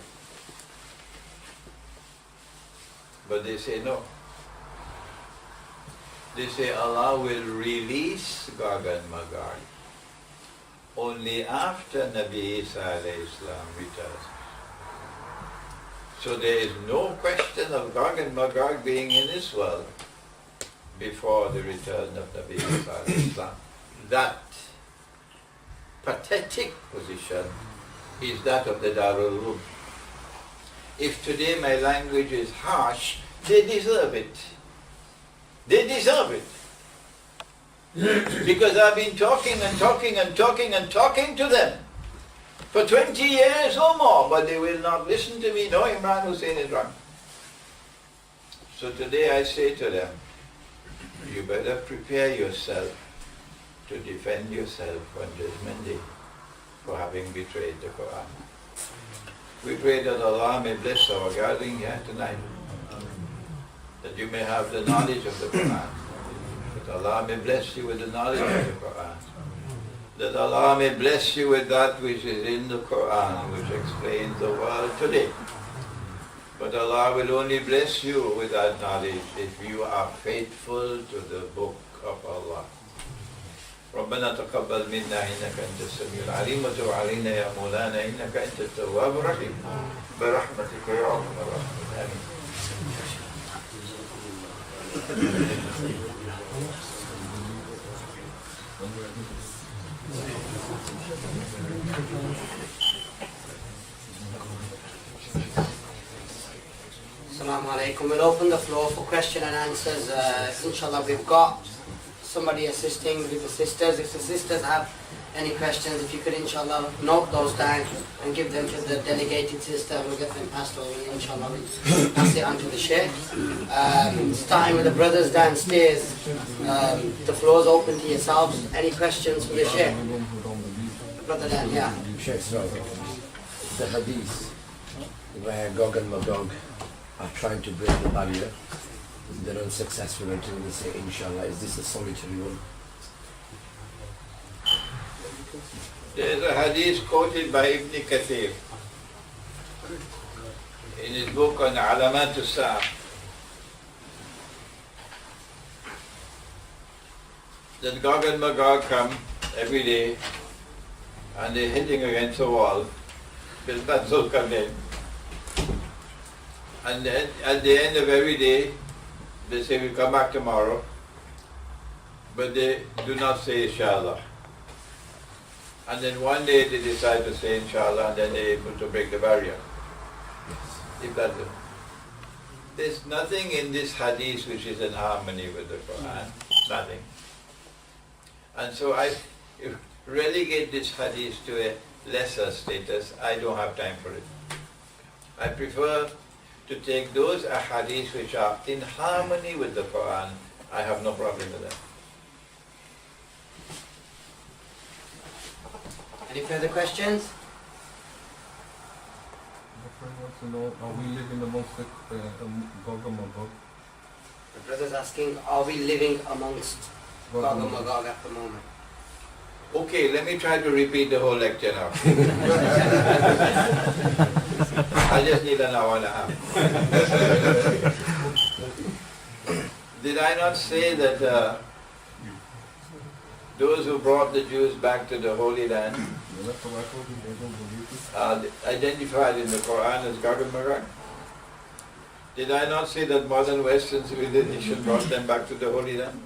But they say no. They say Allah will release Gog and Magog only after Nabi Isa alayhi salam returns. So there is no question of Gog and Magog being in this world before the return of Nabi Isa alayhi salam. That pathetic position is that of the Darul Ulum. If today my language is harsh, they deserve it. They deserve it. Because I've been talking and talking and talking and talking to them for 20 years or more, but they will not listen to me. No, Imran Hosein is wrong. So today I say to them, you better prepare yourself to defend yourself on Judgment Day for having betrayed the Quran. We pray that Allah may bless our gathering here tonight, that you may have the knowledge of the Quran, that Allah may bless you with the knowledge of the Quran, that Allah may bless you with that which is in the Quran, which explains the world today. But Allah will only bless you with that knowledge if you are faithful to the book of Allah. ربنا تقبل منا إنك أنت السميع العليم وتب علينا يا مولانا إنك أنت التواب الرحيم برحمتك يا أرحم الراحمين آمين. Assalamu alaikum. We'll open the floor for question and answers. Inshallah, we've got somebody assisting with the sisters. If the sisters have any questions, if you could inshallah note those down and give them to the delegated sister, we'll get them passed over and inshallah we'll pass it on to the Shaykh. Starting with the brothers downstairs, the floor is open to yourselves. Any questions for the Shaykh? Brother Dan, yeah. Shaykh, so the hadith where Gog and Magog are trying to break the barrier, they're unsuccessful until they say inshallah. Is this a solitary one? There is a hadith quoted by Ibn Kathir in his book on Alamat al-Sa'ah, that Gog and Magog come every day and they're hitting against a wall. Bilbats will come in. And then at the end of every day, they say we'll come back tomorrow, but they do not say inshallah. And then one day they decide to say inshallah, and then they're able to break the barrier. If that's it. There's nothing in this hadith which is in harmony with the Quran. Nothing. And so I relegate this hadith to a lesser status. I don't have time for it. I prefer to take those ahadith which are in harmony with the Quran. I have no problem with that. Any further questions? My friend wants to know, are we living amongst the Gog and Magog? The brother's asking, are we living amongst Gog and Magog at the moment? Okay, let me try to repeat the whole lecture now. I just need an hour and a half. Did I not say that those who brought the Jews back to the Holy Land are identified in the Quran as Gog and Magog? Did I not say that modern Western civilization brought them back to the Holy Land?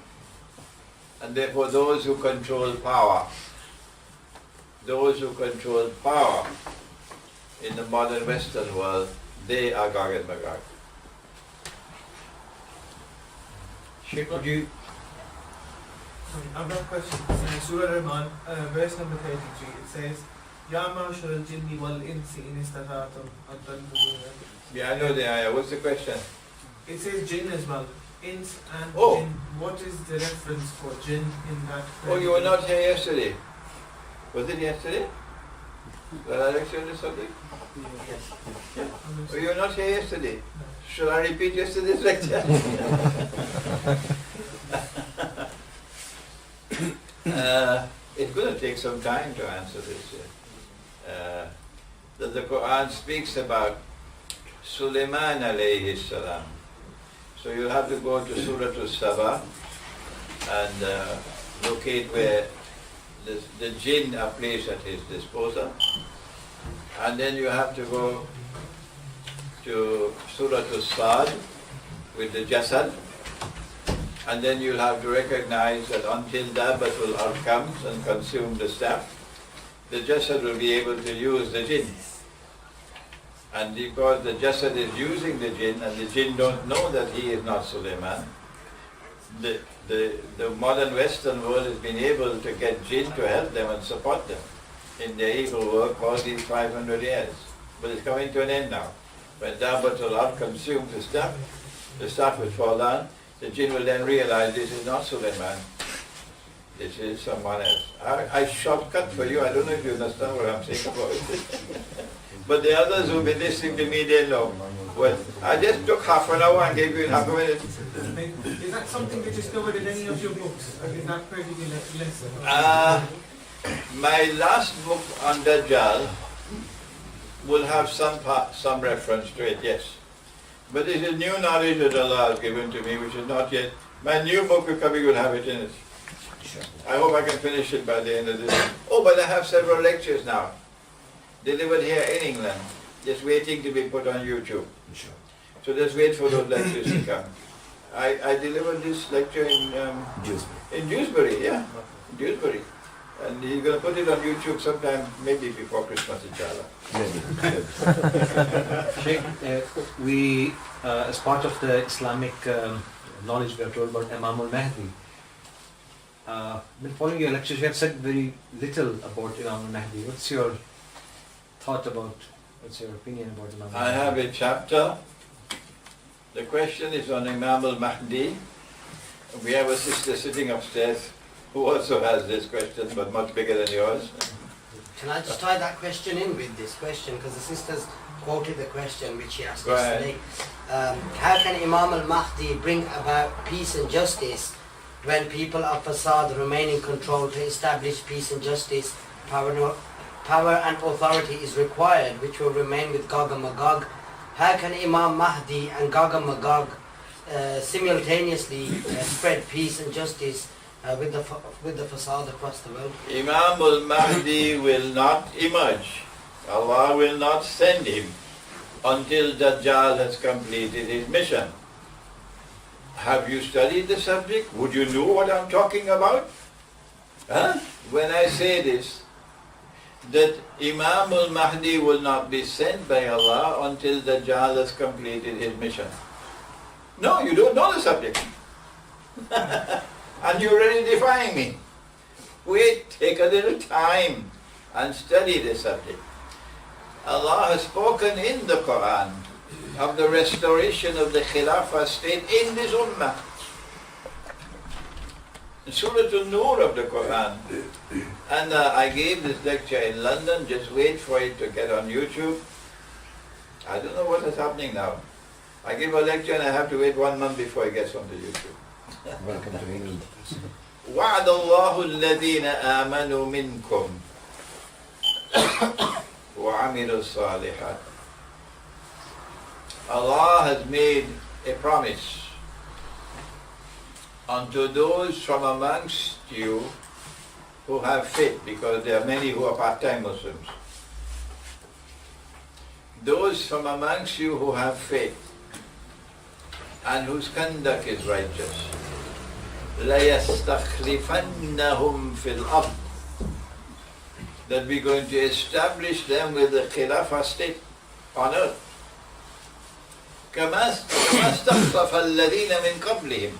And therefore those who control power, those who control power in the modern Western world, they are Gog and Magog. Sheikh, would you? I've got a question. In Surah Rahman, verse number 33, it says, Ya ma'ashar al-jinni wal-insi in istata'tum an tanfudhu. Yeah, I know the ayah. What's the question? It says jinn as well. Ins and Oh. jinn. What is the reference for jinn in that? Oh, you were not here yesterday. Was it yesterday? That I lectured on the subject? Oh, you were not here yesterday. Should I repeat yesterday's lecture? It's going to take some time to answer this. The Quran speaks about Sulaiman alayhi salam. So you'll have to go to Surah Al-Saba and locate where the jinn are placed at his disposal. And then you have to go to Surah Al-Sad with the Jasad. And then you'll have to recognize that until Dabbatul Ard comes and consumes the staff, the Jasad will be able to use the jinn. And because the Jasad is using the jinn and the jinn don't know that he is not Sulaiman, the modern Western world has been able to get jinn to help them and support them in their evil work all these 500 years. But it's coming to an end now. When Dabbatul Ard consumes the staff will fall down, the jinn will then realize this is not Sulaiman, this is someone else. I shortcut for you, I don't know if you understand what I'm saying about it. But the others who've been listening to me, they know. Well, I just took half an hour and gave you half a minute. Is that something that is covered in any of your books? Or is that particular lesson? My last book on Dajjal will have some reference to it, yes. But this is new knowledge that Allah has given to me, which is not yet. My new book will have it in it. I hope I can finish it by the end of this. Oh, but I have several lectures now, delivered here in England, just waiting to be put on YouTube. So just wait for those lectures to come. I delivered this lecture in Dewsbury, yeah, Dewsbury. And he's going to put it on YouTube sometime, maybe before Christmas, inshallah. Sheikh, we, as part of the Islamic knowledge we are told about Imam al-Mahdi, been following your lectures, you have said very little about Imam al-Mahdi. What's your opinion about Imam al-Mahdi? I have a chapter. The question is on Imam al-Mahdi. We have a sister sitting upstairs who also has this question, but much bigger than yours. Can I just tie that question in with this question? Because the sisters quoted the question which she asked Go ahead. yesterday. How can Imam al-Mahdi bring about peace and justice when people of Fasad remain in control? To establish peace and justice, power and authority is required, which will remain with Gog and Magog. How can Imam Mahdi and Gog and Magog simultaneously spread peace and justice with the Fasad across the world? Imam al-Mahdi will not emerge. Allah will not send him until Dajjal has completed his mission. Have you studied the subject? Would you know what I'm talking about? Huh? When I say this, that Imam al-Mahdi will not be sent by Allah until Dajjal has completed his mission. No, you don't know the subject. And you're already defying me. Wait, take a little time and study the subject. Allah has spoken in the Quran of the restoration of the Khilafah state in this Ummah. Surah An-Nur of the Quran. And I gave this lecture in London, just wait for it to get on YouTube. I don't know what is happening now. I give a lecture and I have to wait 1 month before it gets onto YouTube. Welcome to England. وعد الله الذين آمنوا منكم وعملوا الصالحات. Allah has made a promise unto those from amongst you who have faith, because there are many who are part-time Muslims. Those from amongst you who have faith and whose conduct is righteous. لَيَسْتَخْلِفَنَّهُمْ فِي الْأَرْضِ that we're going to establish them with the Khilafah state on earth. كَمَا اسْتَخْلَفَ الَّذِينَ مِنْ قَبْلِهِمْ.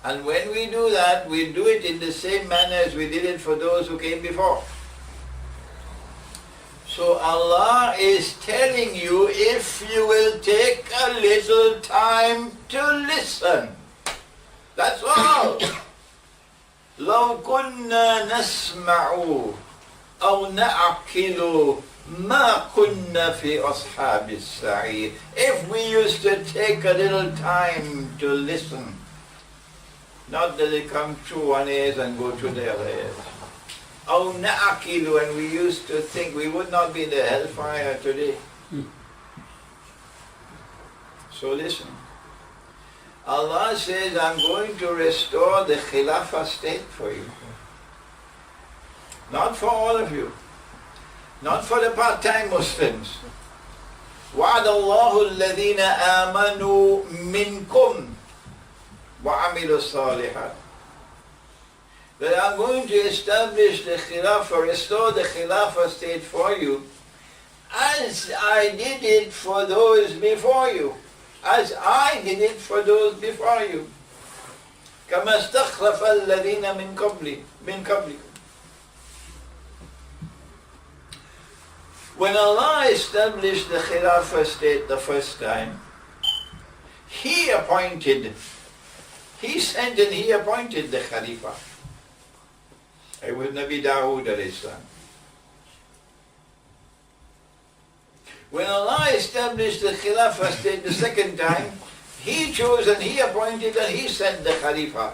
And when we do that, we do it in the same manner as we did it for those who came before. So Allah is telling you, if you will take a little time to listen, that's all. لَوْ كُنَّا نَسْمَعُ أَوْ نَعْقِلُ مَا كُنَّا فِي أَصْحَابِ السَّعِيرِ. If we used to take a little time to listen, not that they come through one ears and go through the other ears. أَوْ نَعْقِلُ, and we used to think, we would not be in the hellfire today. So listen. Allah says, I'm going to restore the Khilafah state for you. Not for all of you. Not for the part-time Muslims. وَعَدَ اللَّهُ الَّذِينَ آمَنُوا مِنْكُمْ وَعَمِلُوا الصَّالِحَاتِ. That I'm going to establish the Khilafah, restore the Khilafah state for you, as I did it for those before you. As I did it for those before you. كَمَا اسْتَخْلَفَ الَّذِينَ مِنْ قَبْلِكُمْ. When Allah established the Khilafah state the first time, He sent and He appointed the Khalifa. It was Nabi Dawood alayhi salam. When Allah established the Khilafah state the second time, He chose and He appointed and He sent the Khalifa.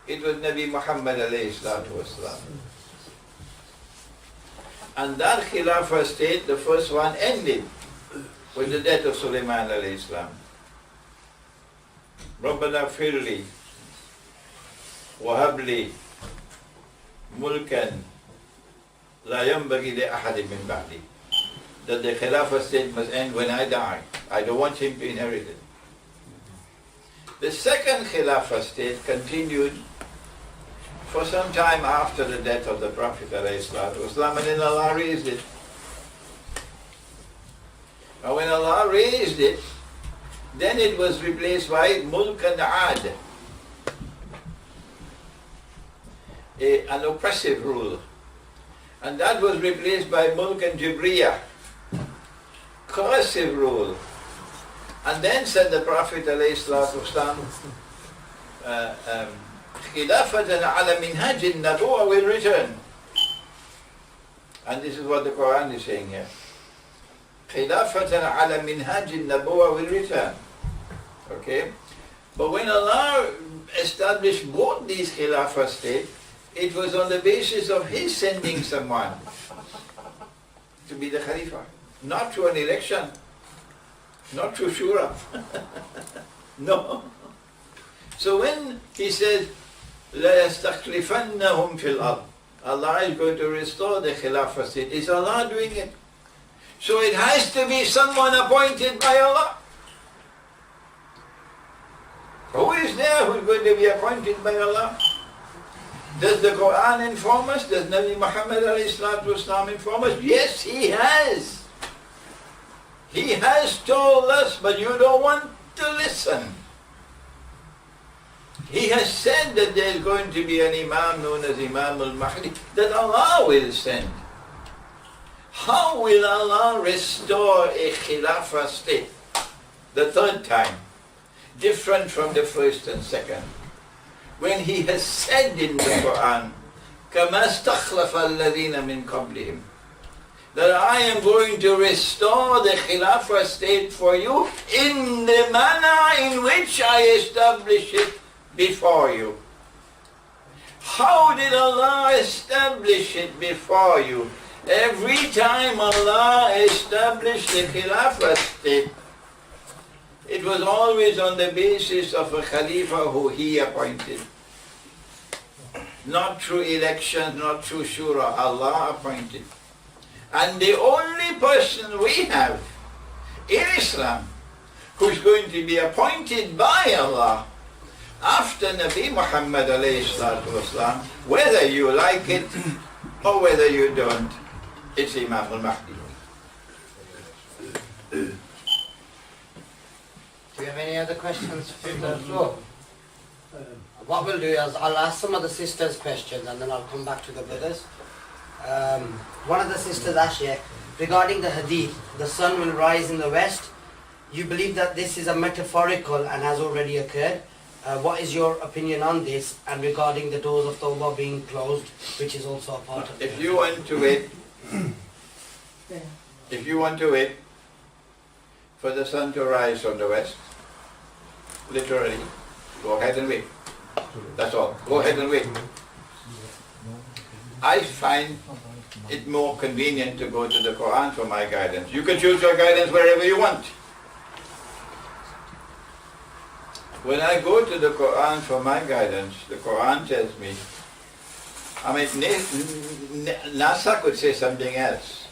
It was Nabi Muhammad alayhi salatu wasalam. And that Khilafah state, the first one, ended with the death of Sulaiman alayhi salam. رَبَّنَا اغْفِرْ لِي وَهَبْ لِي مُلْكًا لَا يَنْبَغِي لِأَحَدٍ مِّن بَعْدِي. That the Khilafah state must end when I die. I don't want him to inherit it. The second Khilafah state continued for some time after the death of the Prophet ﷺ, and then Allah raised it. And when Allah raised it, then it was replaced by Mulk and Ad, an oppressive rule. And that was replaced by Mulk and Jibriyah, coercive rule. And then said the Prophet ﷺ, Khilafatan ala minhaj al-nabuwah will return. And this is what the Quran is saying here. Khilafatan ala minhaj al-nabuwah will return. Okay? But when Allah established both these Khilafah states, it was on the basis of His sending someone to be the Khalifa. Not through an election. Not through Shura. No. So when He says, لَا يَسْتَخْلِفَنَّهُمْ فِي الْأَرْضِ, Allah is going to restore the Khilafah state. Is Allah doing it? So it has to be someone appointed by Allah. Who is there who is going to be appointed by Allah? Does the Quran inform us? Does Nabi Muhammad ﷺ inform us? Yes, He has. He has told us, but you don't want to listen. He has said that there is going to be an Imam known as Imam al-Mahdi that Allah will send. How will Allah restore a Khilafah state the third time, different from the first and second? When He has said in the Quran, كَمَا اسْتَخْلَفَ الَّذِينَ مِنْ قَبْلِهِمْ, that I am going to restore the Khilafah state for you in the manner in which I established it before you. How did Allah establish it before you? Every time Allah established the Khilafah state, it was always on the basis of a Khalifa who He appointed. Not through elections, not through Shura, Allah appointed. And the only person we have in Islam who's going to be appointed by Allah after Nabi Muhammad alayhi salatu wasalam, whether you like it or whether you don't, it's Imam al-Mahdi. Do you have any other questions from the floor? What we'll do is I'll ask some of the sisters questions and then I'll come back to the brothers. One of the sisters asked, regarding the hadith, the sun will rise in the west. You believe that this is a metaphorical and has already occurred. What is your opinion on this and regarding the doors of Tawbah being closed, which is also a part of If you want to wait for the sun to rise from the west, literally, go ahead and wait. That's all. Go ahead and wait. I find it more convenient to go to the Quran for my guidance. You can choose your guidance wherever you want. When I go to the Quran for my guidance, the Quran tells me, I mean, NASA could say something else,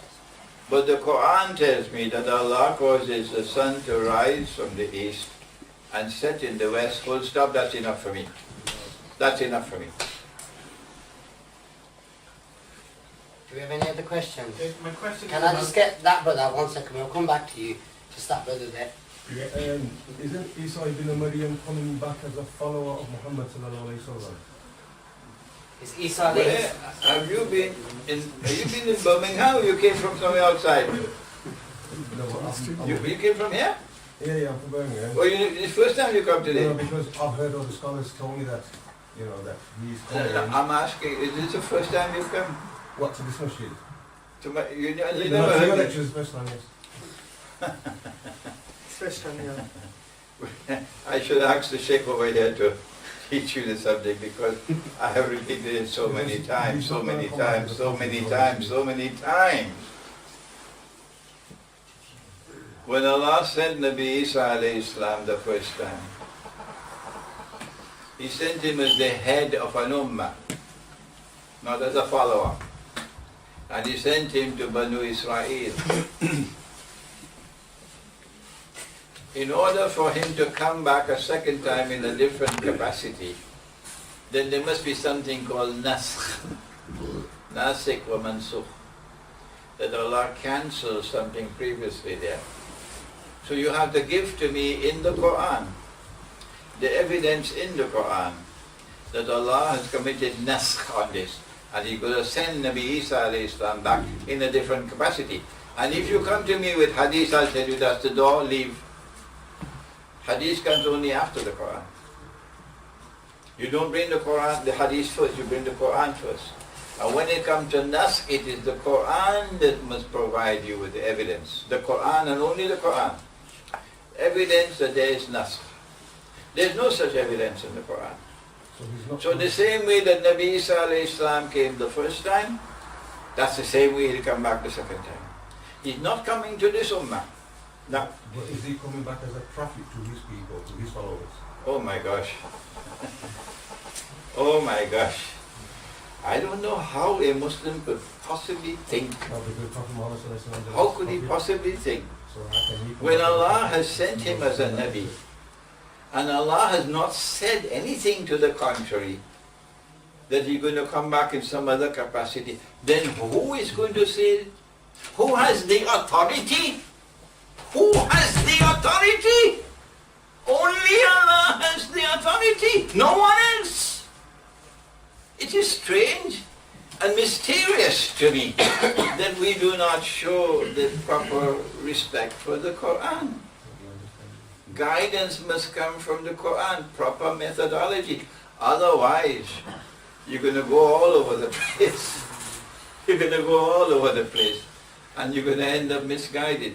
but the Quran tells me that Allah causes the sun to rise from the east and set in the west. Full stop, that's enough for me. That's enough for me. Do we have any other questions? My question Can is I just get that brother 1 second? We'll come back to you. Just that brother there. Isn't Isa ibn Maryam coming back as a follower of Muhammad sallallahu alaihi wasallam? Is Isa Where there? have you been in Birmingham? You came from somewhere outside. No, You came from here? yeah, I'm from Birmingham. Oh, it's the first time you come today? No, because I've heard other scholars tell me that, that he's coming. I'm asking, is this the first time you've come? What, to this masjid? You No, never to your heard me? lectures first time, yes. first time, yeah. I should ask the Sheikh over here to teach you the subject because I have repeated it so many times, so many times, so many times, so many times. When Allah sent Nabi Isa alayhi salam the first time, He sent him as the head of an ummah, not as a follower. And He sent him to Banu Israel. In order for him to come back a second time in a different capacity, then there must be something called naskh, nasikh wa mansukh, that Allah cancels something previously there. So you have to give to me in the Quran, the evidence in the Quran, that Allah has committed naskh on this, and He's going to send Nabi Isa alayhi salam back in a different capacity. And if you come to me with hadith, I'll tell you that's the door, leave. Hadith comes only after the Quran. You don't bring the Quran, the hadith first, you bring the Quran first. And when it comes to naskh, it is the Quran that must provide you with the evidence. The Quran and only the Quran. Evidence that there is naskh. There's no such evidence in the Quran. So the same way that Nabi Isa alayhi salam came the first time, that's the same way he'll come back the second time. He's not coming to this ummah. No. But is he coming back as a prophet to his people, to his followers? Oh my gosh. Oh my gosh. I don't know how a Muslim could possibly think. How could he possibly think? When Allah has sent him as a Nabi, and Allah has not said anything to the contrary, that he's going to come back in some other capacity, then who is going to say it? Who has the authority? Who has the authority? Only Allah has the authority, no one else. It is strange and mysterious to me that we do not show the proper respect for the Quran. Guidance must come from the Quran, proper methodology. Otherwise, you're going to go all over the place. You're going to go all over the place and you're going to end up misguided.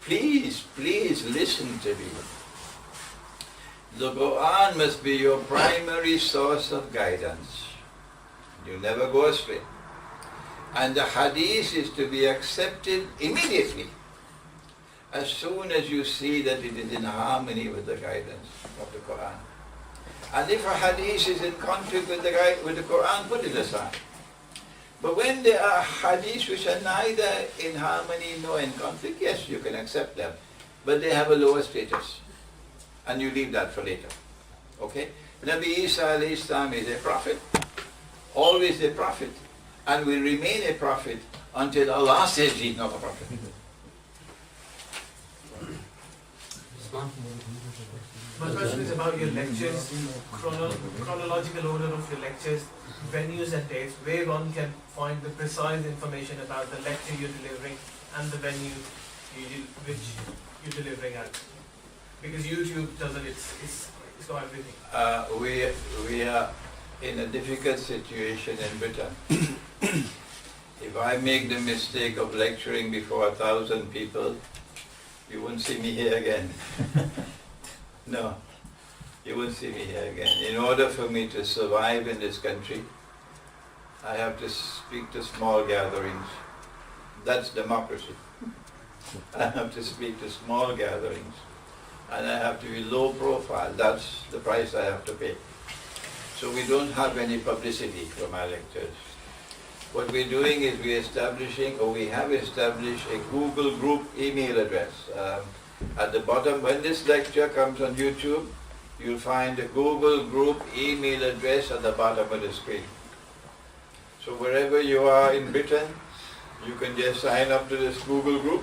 Please, please listen to me. The Quran must be your primary source of guidance. You never go astray. And the hadith is to be accepted immediately, as soon as you see that it is in harmony with the guidance of the Quran. And if a hadith is in conflict with the Quran, put it aside. But when there are hadiths which are neither in harmony nor in conflict, yes, you can accept them. But they have a lower status. And you leave that for later. Okay? Nabi Isa alayhi salam is a prophet. Always a prophet. and will remain a prophet until Allah says he's not a prophet. My question is about your lectures, chronological order of your lectures, venues and dates, where one can find the precise information about the lecture you're delivering and the venue which you're delivering at. Because YouTube doesn't, it's got everything. We are in a difficult situation in Britain. If I make the mistake of lecturing before 1,000 people, you won't see me here again. No, you won't see me here again. In order for me to survive in this country, I have to speak to small gatherings. That's democracy. I have to speak to small gatherings. And I have to be low profile. That's the price I have to pay. So we don't have any publicity from our lectures. What we're doing is we have established a Google group email address. At the bottom, when this lecture comes on YouTube, you'll find a Google group email address at the bottom of the screen. So wherever you are in Britain, you can just sign up to this Google group,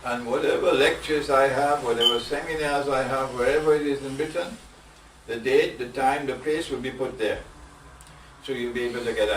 and whatever lectures I have, whatever seminars I have, wherever it is in Britain, the date, the time, the place will be put there. So you'll be able to get